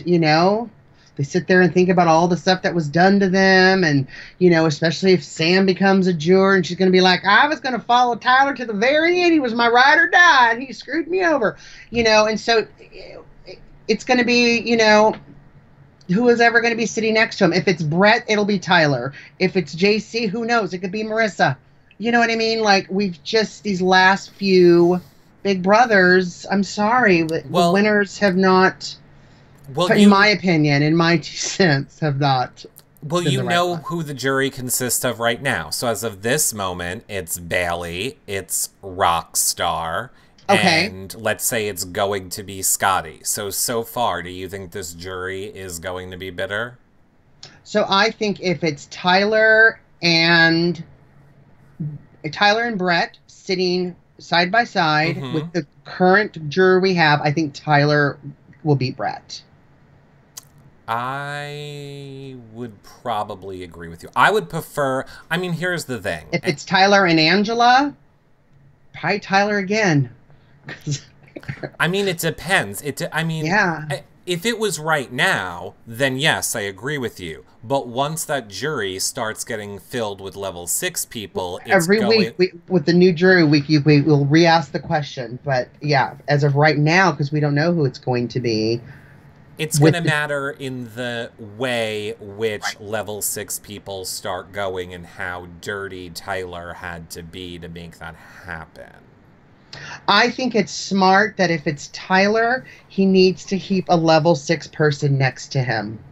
they sit there and think about all the stuff that was done to them. And, especially if Sam becomes a juror and she's going to be like, I was going to follow Tyler to the very end. He was my ride or die. And he screwed me over. And so it's going to be, who is ever going to be sitting next to him? If it's Brett, it'll be Tyler. If it's JC, who knows? It could be Marissa. You know what I mean? Like, we've just, these last few Big Brothers, I'm sorry, but the Well, winners have not, well, in my opinion, in my 2 cents, have not well, been you the right know one. who the jury consists of right now. So as of this moment, it's Bailey, it's Rockstar, Okay. and let's say it's going to be Scotty. So far, do you think this jury is going to be bitter? So I think if it's Tyler and Brett sitting side by side Mm-hmm. with the current juror we have, I think Tyler will beat Brett. I would probably agree with you. I would prefer, I mean, here's the thing. If it's Tyler and Angela, probably Tyler again. I mean, it depends. Yeah. If it was right now, then yes, I agree with you. But once that jury starts getting filled with level 6 people, it's Every going. week, with the new jury week, we will re-ask the question. But yeah, as of right now, because we don't know who it's going to be, It's going to matter in the way which level 6 people start going and how dirty Tyler had to be to make that happen. I think it's smart that if it's Tyler, he needs to keep a level 6 person next to him.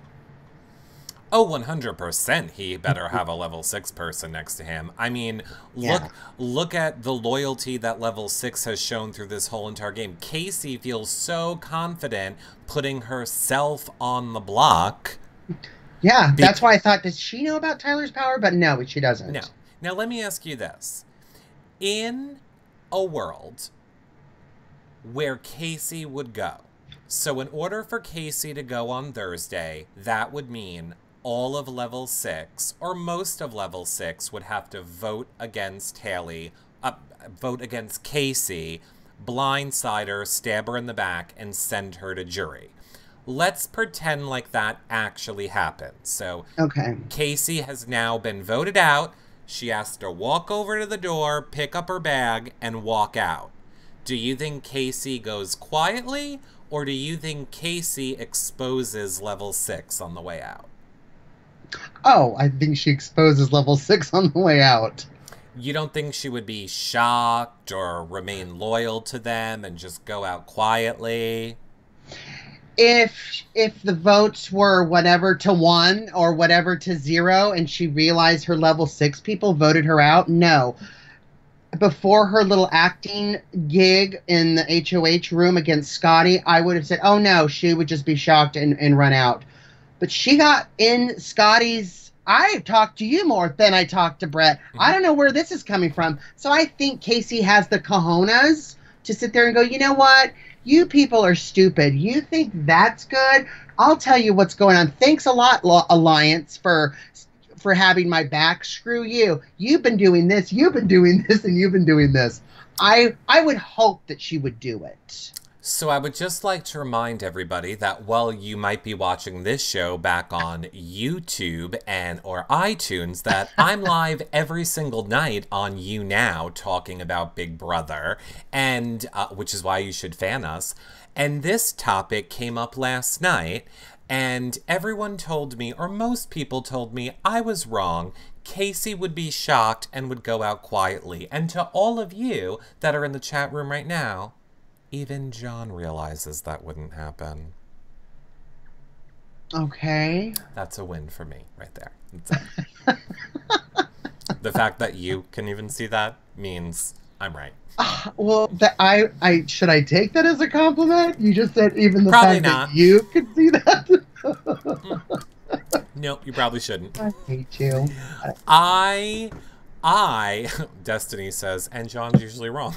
Oh, 100% he better have a level 6 person next to him. I mean, look at the loyalty that level 6 has shown through this whole entire game. Casey feels so confident putting herself on the block. Yeah, that's why I thought, does she know about Tyler's power? But no, she doesn't. No. Now, let me ask you this. In a world where Casey would go, so in order for Casey to go on Thursday, that would mean all of level 6, or most of level 6, would have to vote against vote against Casey, blindside her, stab her in the back, and send her to jury. Let's pretend like that actually happened. So, okay, Casey has now been voted out. She has to walk over to the door, pick up her bag, and walk out. Do you think Casey goes quietly, or do you think Casey exposes level 6 on the way out? Oh, I think she exposes level 6 on the way out. You don't think she would be shocked or remain loyal to them and just go out quietly? If the votes were whatever to 1 or whatever to 0 and she realized her level 6 people voted her out, no. Before her little acting gig in the HOH room against Scotty, I would have said, oh no, she would just be shocked and run out. But she got in Scotty's, I talked to you more than I talked to Brett. Mm-hmm. I don't know where this is coming from. So I think Casey has the cojones to sit there and go, you know what? You people are stupid. You think that's good? I'll tell you what's going on. Thanks a lot, Alliance, for having my back. Screw you. You've been doing this, and you've been doing this. I would hope that she would do it. So I would just like to remind everybody that while you might be watching this show back on YouTube or iTunes, that I'm live every single night on YouNow talking about Big Brother, and which is why you should fan us. And this topic came up last night, and everyone told me, or most people told me, I was wrong. Casey would be shocked and would go out quietly. And to all of you that are in the chat room right now, even John realizes that wouldn't happen. Okay. That's a win for me right there. The fact that you can even see that means I'm right. Well, I should I take that as a compliment? You just said even the Probably fact not. that you could see that. Nope, you probably shouldn't. I hate you. I, Destiny says, and John's usually wrong.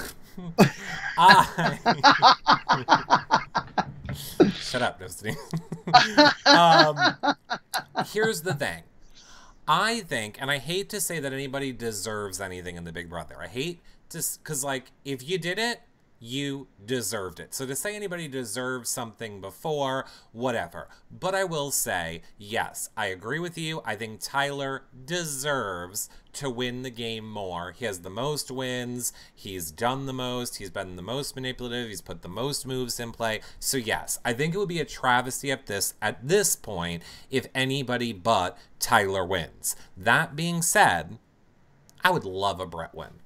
Shut up, Destiny. Here's the thing. I think, and I hate to say that anybody deserves anything in the Big Brother. I hate to, because, like, if you did it, you deserved it. So to say anybody deserves something before, whatever. But I will say, yes, I agree with you. I think Tyler deserves to win the game more. He has the most wins. He's done the most. He's been the most manipulative. He's put the most moves in play. So yes, I think it would be a travesty at this point if anybody but Tyler wins. That being said, I would love a Brett win.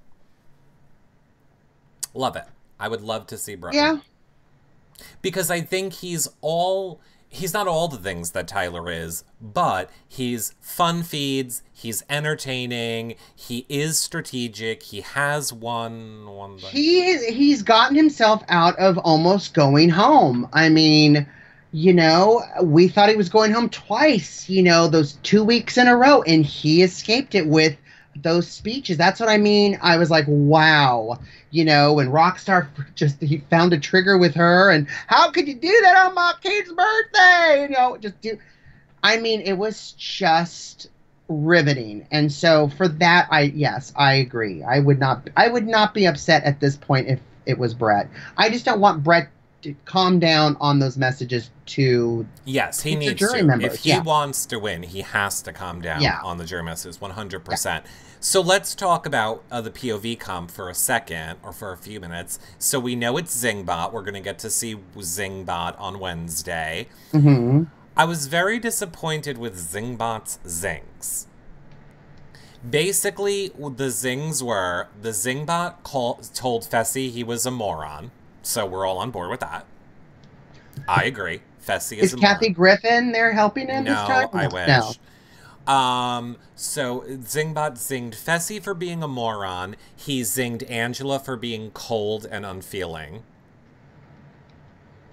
Love it. I would love to see Brett. Yeah. Because I think he's not all the things that Tyler is, but he's fun feeds, he's entertaining, he is strategic, he has one thing. He's gotten himself out of almost going home. I mean, you know, we thought he was going home twice, you know, those 2 weeks in a row, and he escaped it with those speeches. That's what I mean. I was like, wow. You know, when Rockstar he found a trigger with her, and how could you do that on my kid's birthday? You know, I mean, it was just riveting. And so for that, yes, I agree. I would not be upset at this point if it was Brett. I just don't want Brett to calm down on those messages to he needs jury to. members. If he wants to win, he has to calm down on the jury messages 100%. Yeah. So let's talk about the POV comp for a second, or for a few minutes. So we know it's Zingbot. We're going to get to see Zingbot on Wednesday. Mm-hmm. I was very disappointed with Zingbot's zings. Basically, the zings were, the Zingbot told Fessy he was a moron. So we're all on board with that. I agree. Fessy is a moron. Is Kathy Griffin there helping him this time? No, I wish. No. So Zingbot zinged Fessy for being a moron. He zinged Angela for being cold and unfeeling.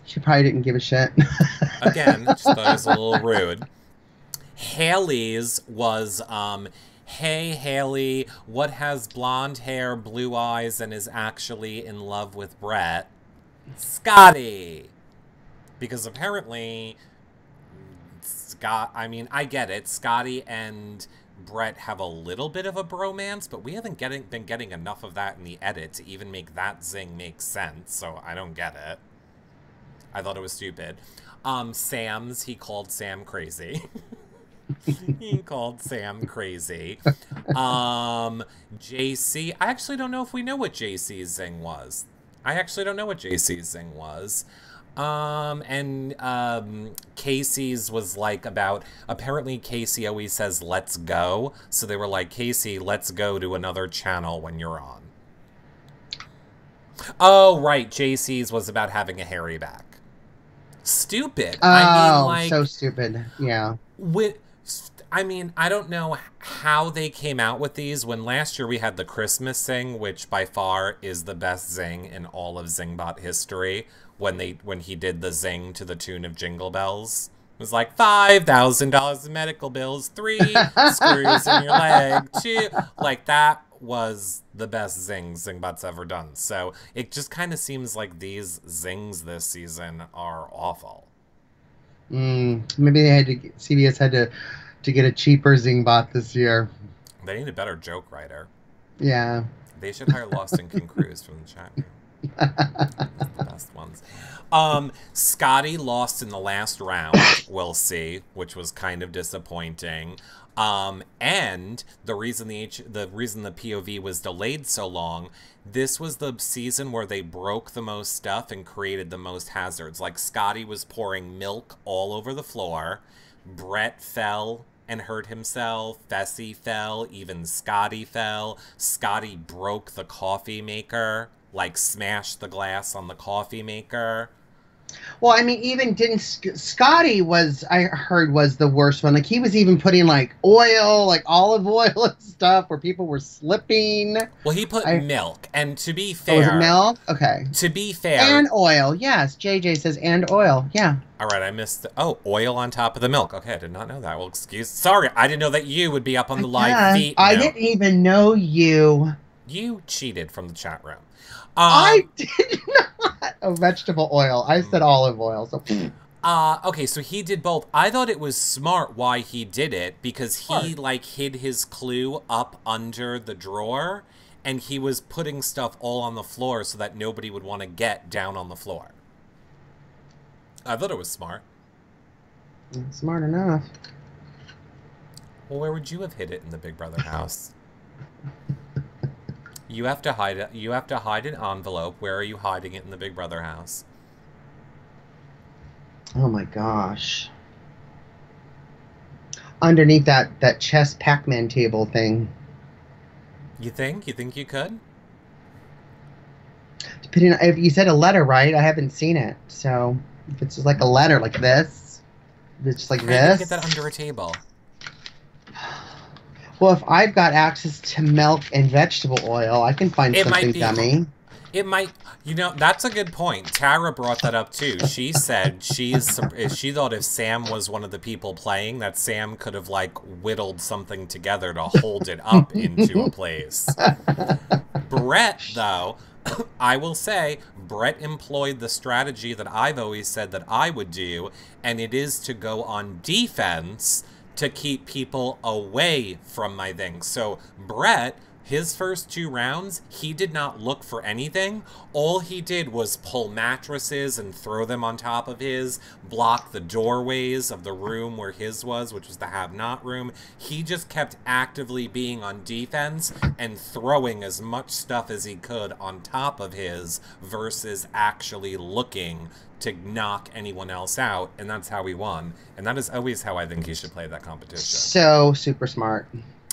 She probably didn't give a shit. Again, just thought it was a little rude. Haley's was, hey, Haley, what has blonde hair, blue eyes, and is actually in love with Brett? Scotty! Because apparently... I mean, I get it. Scotty and Brett have a little bit of a bromance, but we haven't been getting enough of that in the edit to even make that zing make sense, so I don't get it. I thought it was stupid. Sam's, he called Sam crazy. He called Sam crazy. JC, I actually don't know if we know what JC's zing was. Casey's was like about, apparently Casey always says, let's go. So they were like, Casey, let's go to another channel when you're on. Oh, right. JC's was about having a hairy back. Stupid. Oh, I mean, like, so stupid. Yeah. I mean, I don't know how they came out with these when last year we had the Christmas zing, which by far is the best zing in all of Zingbot history. When he did the zing to the tune of Jingle Bells. It was like $5,000 in medical bills, 3 screws in your leg, 2. Like, that was the best zing Zingbot's ever done. So it just kind of seems like these zings this season are awful. Maybe CBS had to get a cheaper Zingbot this year. They need a better joke writer. Yeah. They should hire Lawson King Cruz from the chat room. The best ones. Scotty lost in the last round, we'll see, which was kind of disappointing. And the reason the POV was delayed so long, this was the season where they broke the most stuff and created the most hazards. Like, Scotty was pouring milk all over the floor. Brett fell and hurt himself. Fessy fell. Even Scotty fell. Scotty broke the coffee maker. Like, smashed the glass on the coffee maker. Well, I mean, even Scotty was, I heard, was the worst one. Like, he was even putting, like, oil, like olive oil and stuff where people were slipping. Well, he put milk. And to be fair... Oh, was it milk? Okay. To be fair... And oil. Yes. JJ says, and oil. Yeah. All right, I missed... oil on top of the milk. Okay, I did not know that. Well, sorry, I didn't know that you would be up on the live feed. I didn't even know you. You cheated from the chat room. I did not. Oh, vegetable oil. I said olive oil. So. Okay, so he did both. I thought it was smart why he did it, because he, like, hid his clue up under the drawer, and he was putting stuff all on the floor so that nobody would want to get down on the floor. I thought it was smart. Smart enough. Well, where would you have hid it in the Big Brother house? You have to hide it. You have to hide an envelope. Where are you hiding it in the Big Brother house? Oh my gosh. Underneath that chess Pac-Man table thing. You think? You think you could? But if you said a letter, right? I haven't seen it. So if it's just like a letter like this, if it's just like How are you gonna this. get that under a table? Well, if I've got access to milk and vegetable oil, I can find something dummy. It might, you know, that's a good point. Tara brought that up too. She said she thought if Sam was one of the people playing, that Sam could have like whittled something together to hold it up into a place. Brett, though, I will say, Brett employed the strategy that I've always said that I would do, and it is to go on defense to keep people away from my thing. So Brett, his first 2 rounds, he did not look for anything. All he did was pull mattresses and throw them on top of his, block the doorways of the room where his was, which was the have-not room. He just kept actively being on defense and throwing as much stuff as he could on top of his versus actually looking to knock anyone else out, and that's how he won. And that is always how I think he should play that competition. So super smart.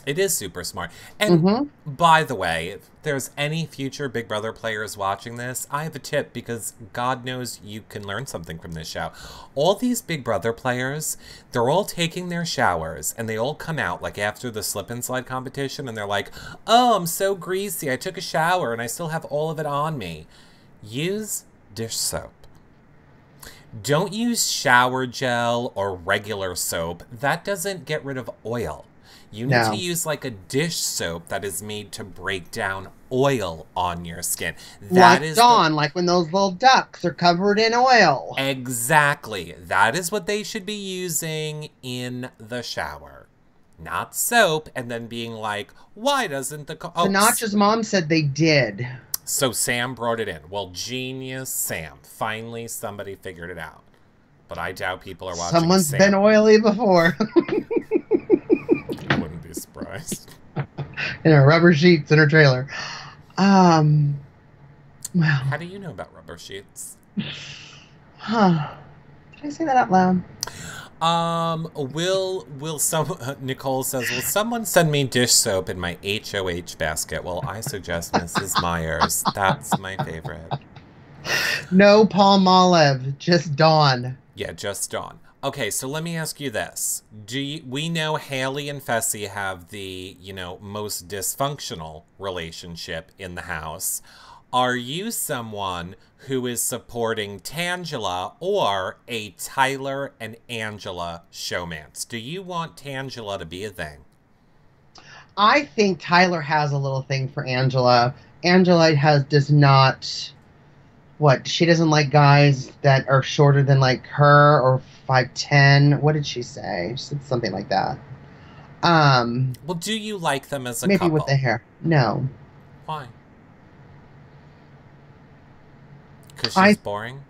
It is super smart. And by the way, if there's any future Big Brother players watching this, I have a tip because God knows you can learn something from this show. All these Big Brother players, they're all taking their showers and they all come out like after the slip and slide competition and they're like, oh, I'm so greasy. I took a shower and I still have all of it on me. Use dish soap. Don't use shower gel or regular soap. That doesn't get rid of oil. You need to use like a dish soap that is made to break down oil on your skin. That is Dawn, like when those little ducks are covered in oil. Exactly. That is what they should be using in the shower. Not soap and then being like, why doesn't the... Sinatcha's mom said they did. So Sam brought it in. Well, genius Sam. Finally somebody figured it out. But I doubt people are watching Someone's been oily before. Surprised. In her rubber sheets in her trailer. Well. How do you know about rubber sheets? Huh. Did I say that out loud? Nicole says, will someone send me dish soap in my HOH basket? Well, I suggest Mrs. Myers. That's my favorite. No Palmolive, just Dawn. Yeah, just Dawn. Okay, so let me ask you this. We know Haley and Fessy have the, most dysfunctional relationship in the house. Are you someone who is supporting Tangela or a Tyler and Angela showmance? Do you want Tangela to be a thing? I think Tyler has a little thing for Angela. Angela does not... she doesn't like guys that are shorter than like her or 5'10". What did she say? She said something like that. Well, do you like them as a couple? Maybe with the hair. No. Why? Because she's boring?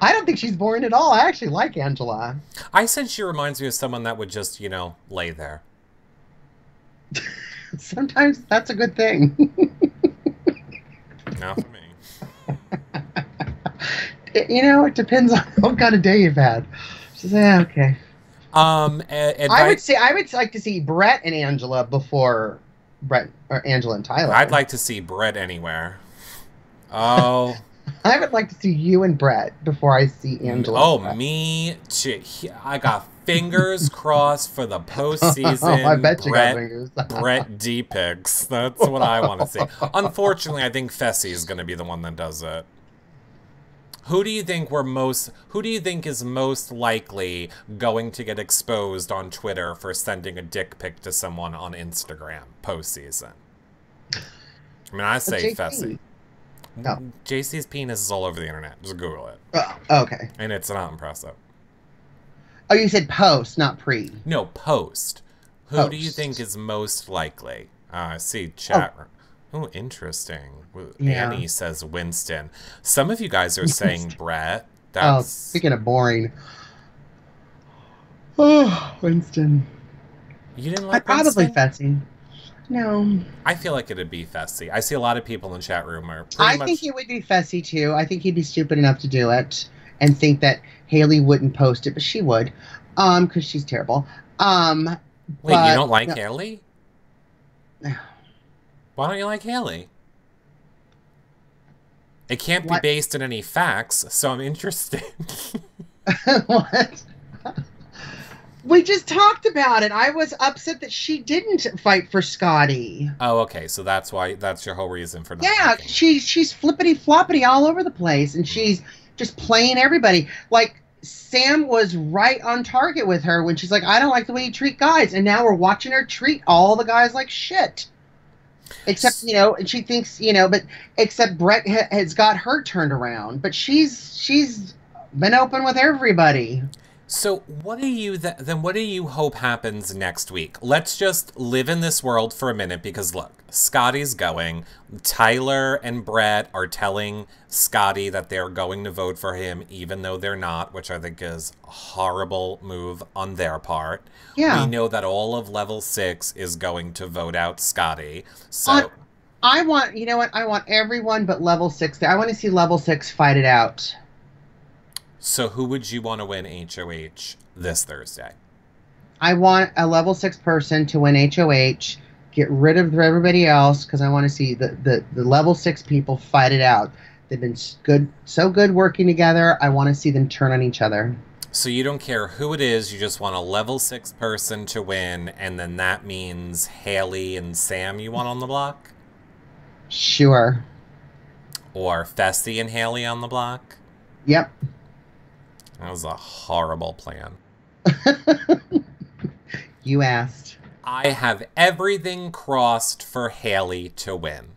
I don't think she's boring at all. I actually like Angela. I said she reminds me of someone that would just, lay there. Sometimes that's a good thing. Not for me. It depends on what kind of day you've had. She's like, okay. I would like to see Brett and Angela before Brett or Angela and Tyler. I'd like to see Brett anywhere. Oh. I would like to see you and Brett before I see Angela. Oh, me too. I got fingers crossed for the postseason. I bet you got fingers. Brett D picks. That's what I want to see. Unfortunately, I think Fessy is going to be the one that does it. Who do you think is most likely going to get exposed on Twitter for sending a dick pic to someone on Instagram postseason? I mean, I say Fessy. No. JC's penis is all over the internet. Just Google it. Okay. And it's not impressive. Oh, you said post, not pre. No, post. Who do you think is most likely? I see chat room. Oh, interesting. Yeah. Annie says Winston. Some of you guys are saying Brett. That's... Oh, speaking of boring. Oh, Winston. You didn't like Probably Winston? Fessy. No. I feel like it'd be Fessy. I see a lot of people in the chat room are I think it would be Fessy, too. I think he'd be stupid enough to do it and think that Haley wouldn't post it, but she would. Because she's terrible. Wait, you don't like Haley? No. Why don't you like Haley? It can't be What? based in any facts, so I'm interested. What? We just talked about it. I was upset that she didn't fight for Scotty. Oh, okay. So that's why, that's your whole reason for not Yeah, liking it. she's flippity floppity all over the place, and she's just playing everybody. Like Sam was right on target with her when she's like, "I don't like the way you treat guys," and now we're watching her treat all the guys like shit. Except, and she thinks, but except Brett has got her turned around, but she's been open with everybody. So what do you then what do you hope happens next week? Let's just live in this world for a minute, because look, Scotty's going. Tyler and Brett are telling Scotty that they're going to vote for him even though they're not, which I think is a horrible move on their part. Yeah. We know that all of level 6 is going to vote out Scotty. So I want, you know what? I want everyone but level 6 there. I want to see level 6 fight it out. So who would you want to win HOH this Thursday? I want a level 6 person to win HOH, get rid of everybody else, because I want to see the level 6 people fight it out. They've been so good working together. I want to see them turn on each other. So you don't care who it is, you just want a level 6 person to win, and then that means Haley and Sam you want on the block? Sure. Or Fessy and Haley on the block? Yep. That was a horrible plan. You asked. I have everything crossed for Haley to win.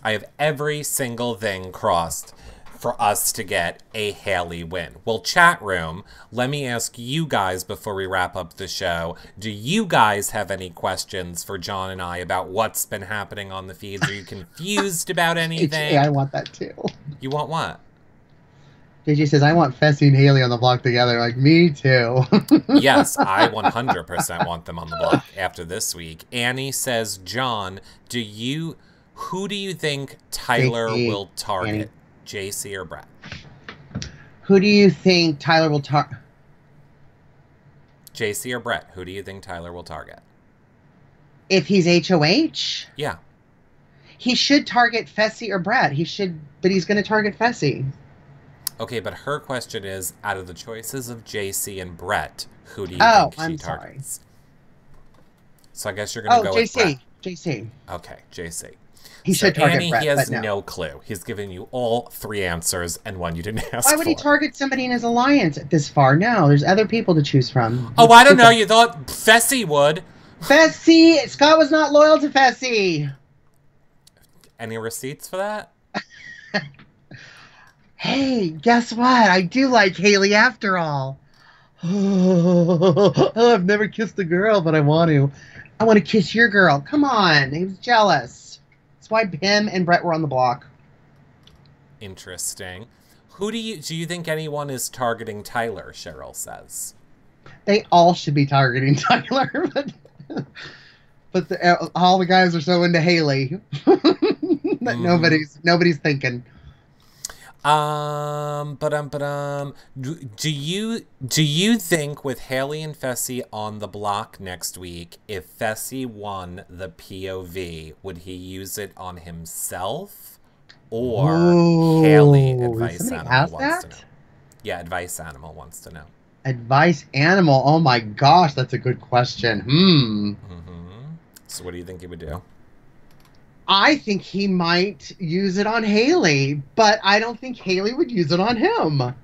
I have every single thing crossed for us to get a Haley win. Well, chat room, let me ask you guys before we wrap up the show, do you guys have any questions for John and I about what's been happening on the feeds? Are you confused about anything? I want that too. You want what? JJ says, I want Fessy and Haley on the block together. Like, me too. Yes, I 100% want them on the block after this week. Annie says, John, who do you think Tyler will target? Annie. JC or Brett? Who do you think Tyler will target? JC or Brett? Who do you think Tyler will target? If he's HOH? Yeah. He should target Fessy or Brett. But he's going to target Fessy. Okay, but her question is, out of the choices of JC and Brett, who do you think she targets? So I guess you're going to go with Brett. JC. Okay, JC. He should target Annie, Brett, he has but no clue. He's giving you all 3 answers and one you didn't ask for. Why would he target somebody in his alliance this far? No, there's other people to choose from. Oh, I don't know. You thought Fessy would. Fessy! Scott was not loyal to Fessy. Any receipts for that? Hey, guess what? I do like Haley after all. Oh, I've never kissed a girl, but I want to. I want to kiss your girl. Come on. He was jealous. That's why him and Brett were on the block. Interesting. Who do you think anyone is targeting Tyler, Cheryl says? They all should be targeting Tyler, but all the guys are so into Haley that nobody's thinking. Do you think with Haley and Fessy on the block next week, if Fessy won the POV, would he use it on himself? Or Haley, Advice Animal wants to know. Yeah, Advice Animal wants to know. Advice Animal? Oh my gosh, that's a good question. So what do you think he would do? I think he might use it on Haley, but I don't think Haley would use it on him.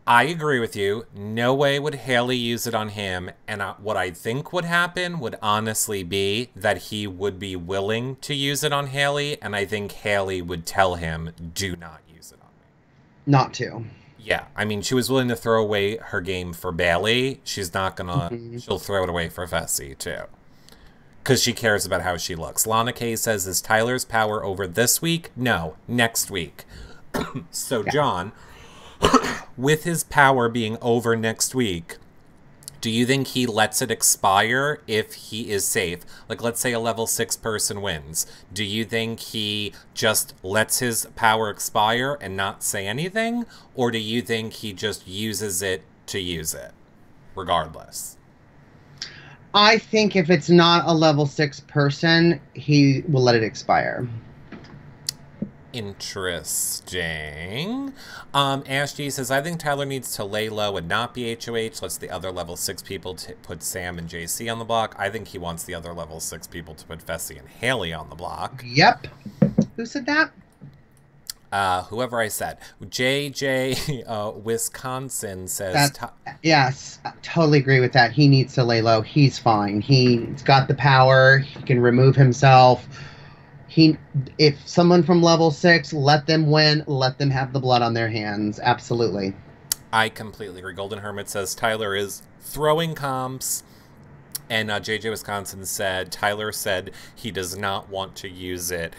I agree with you. No way would Haley use it on him. And what I think would happen would honestly be that he would be willing to use it on Haley. And I think Haley would tell him, do not use it on me. Not to. Yeah. I mean, she was willing to throw away her game for Bailey. She's not going to, she'll throw it away for Fessy too. Because she cares about how she looks. Lana K says, is Tyler's power over this week? No, next week. So, yeah. John, with his power being over next week, do you think he lets it expire if he is safe? Like, let's say a level 6 person wins. Do you think he just lets his power expire and not say anything? Or do you think he just uses it to use it, regardless? I think if it's not a level 6 person, he will let it expire. Interesting. Ash G says, I think Tyler needs to lay low and not be HOH. Lets the other level 6 people put Sam and JC on the block. I think he wants the other level 6 people to put Fessy and Haley on the block. Yep. Who said that? Whoever I said. JJ Wisconsin says... Yes, I totally agree with that. He needs to lay low. He's fine. He's got the power. He can remove himself. If someone from level 6, let them win. Let them have the blood on their hands. Absolutely. I completely agree. Golden Hermit says Tyler is throwing comps. And JJ Wisconsin said, Tyler said he does not want to use it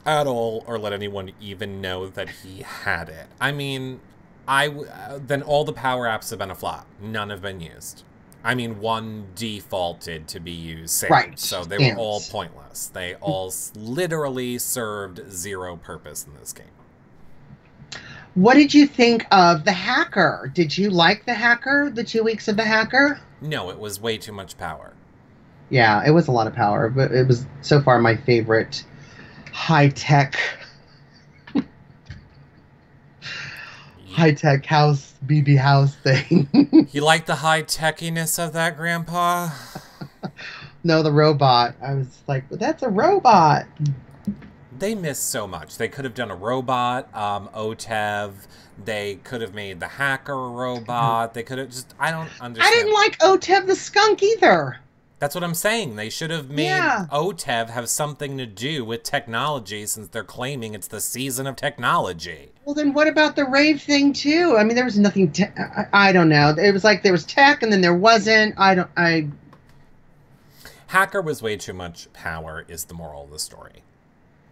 at all or let anyone even know that he had it. I mean, then all the power apps have been a flop. None have been used. I mean, one defaulted to be used, Sam, right? So they were all pointless. They all literally served zero purpose in this game. What did you think of the hacker? Did you like the hacker, the 2 weeks of the hacker? No, it was way too much power. Yeah, it was a lot of power, but it was so far my favorite high-tech house, BB house thing. You like the high-techiness of that, Grandpa? No, the robot. I was like, well, that's a robot. They missed so much. They could have done a robot, OTEV. They could have made the hacker a robot. They could have just, I don't understand. I didn't like OTEV the skunk either. That's what I'm saying. They should have made OTEV have something to do with technology since they're claiming it's the season of technology. Well, then what about the rave thing, too? I mean, there was nothing... I don't know. It was like there was tech and then there wasn't. Hacker was way too much power is the moral of the story.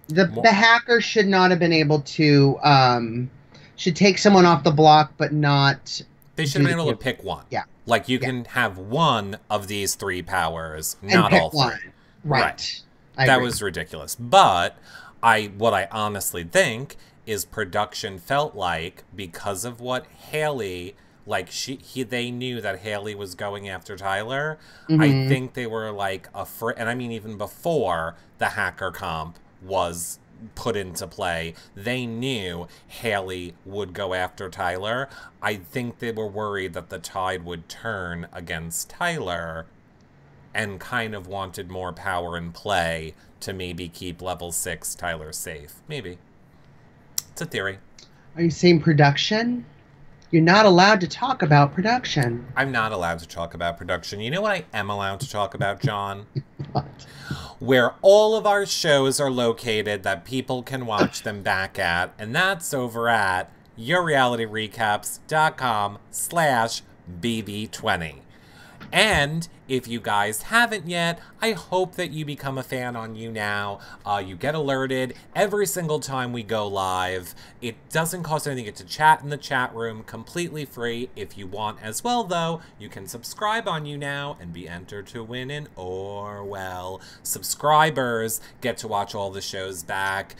The hacker should not have been able to... should take someone off the block, but not... They should have been able to pick one. Yeah. Like, you can have one of these 3 powers, not all 3. One. Right. That was ridiculous. But what I honestly think is production felt like, because of what Haley, like, they knew that Haley was going after Tyler. Mm-hmm. I think they were, like, afraid. And I mean, even before the hacker comp was put into play, they knew Haley would go after Tyler. I think they were worried that the tide would turn against Tyler and kind of wanted more power in play to maybe keep level 6 Tyler safe. Maybe. It's a theory. Are you saying production? You're not allowed to talk about production. I'm not allowed to talk about production. You know what I am allowed to talk about, John? What? Where all of our shows are located that people can watch them back at, and that's over at yourrealityrecaps.com/BB20. And if you guys haven't yet, I hope that you become a fan on YouNow. You get alerted every single time we go live. It doesn't cost anything to get to chat in the chat room, completely free. If you want as well, though, you can subscribe on YouNow and be entered to win an Orwell. Subscribers get to watch all the shows back,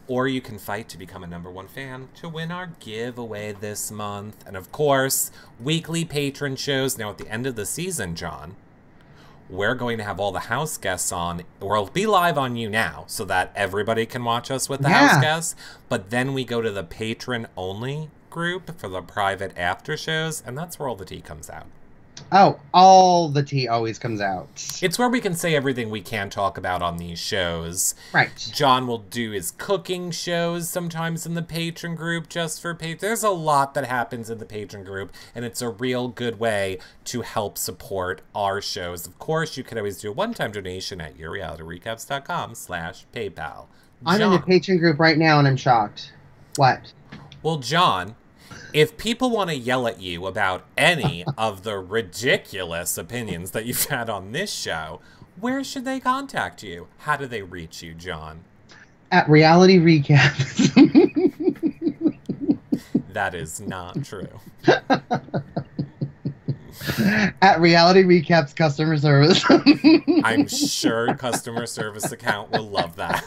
or you can fight to become a #1 fan to win our giveaway this month. And of course, weekly patron shows. Now at the end of the season, John, we're going to have all the house guests on. We'll be live on YouNow so that everybody can watch us with the house guests. But then we go to the patron-only group for the private after shows, and that's where all the tea comes out. Oh, all the tea always comes out. It's where we can say everything we can talk about on these shows. Right. John will do his cooking shows sometimes in the patron group just for patrons. There's a lot that happens in the patron group, and it's a real good way to help support our shows. Of course, you can always do a one-time donation at yourrealityrecaps.com/PayPal. I'm in the patron group right now, and I'm shocked. What? Well, John, if people want to yell at you about any of the ridiculous opinions that you've had on this show, where should they contact you? How do they reach you, John? At Reality Recaps. That is not true. At Reality Recaps customer service. I'm sure customer service account will love that.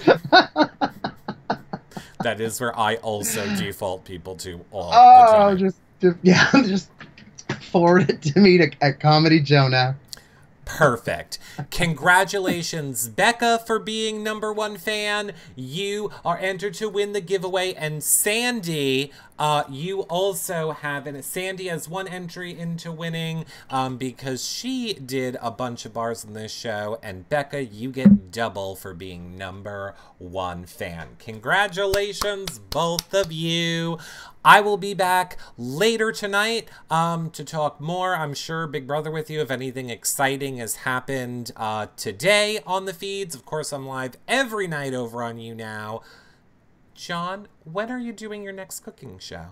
That is where I also default people to all the time. Just forward it to me at Comedy Jonah. Perfect. Congratulations, Becca, for being #1 fan. You are entered to win the giveaway. And Sandy, you also have, and Sandy has 1 entry into winning because she did a bunch of bars in this show. And Becca, you get double for being #1 fan. Congratulations, both of you. I will be back later tonight to talk more. I'm sure Big Brother with you if anything exciting has happened today on the feeds. Of course, I'm live every night over on YouNow. John, when are you doing your next cooking show?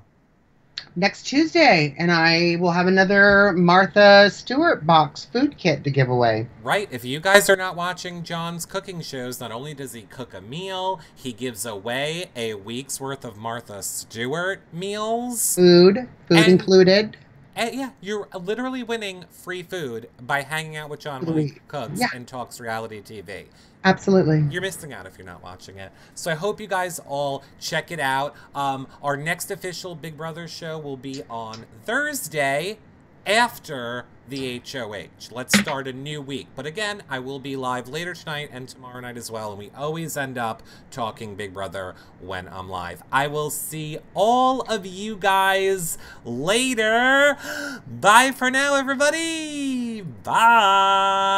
Next Tuesday, and I will have another Martha Stewart box food kit to give away. Right. If you guys are not watching John's cooking shows, not only does he cook a meal, he gives away a week's worth of Martha Stewart meals. Food included. And yeah, you're literally winning free food by hanging out with John while he cooks and talks reality TV. Absolutely. You're missing out if you're not watching it. So I hope you guys all check it out. Our next official Big Brother show will be on Thursday after the HOH. Let's start a new week. But again, I will be live later tonight and tomorrow night as well. And we always end up talking Big Brother when I'm live. I will see all of you guys later. Bye for now, everybody. Bye.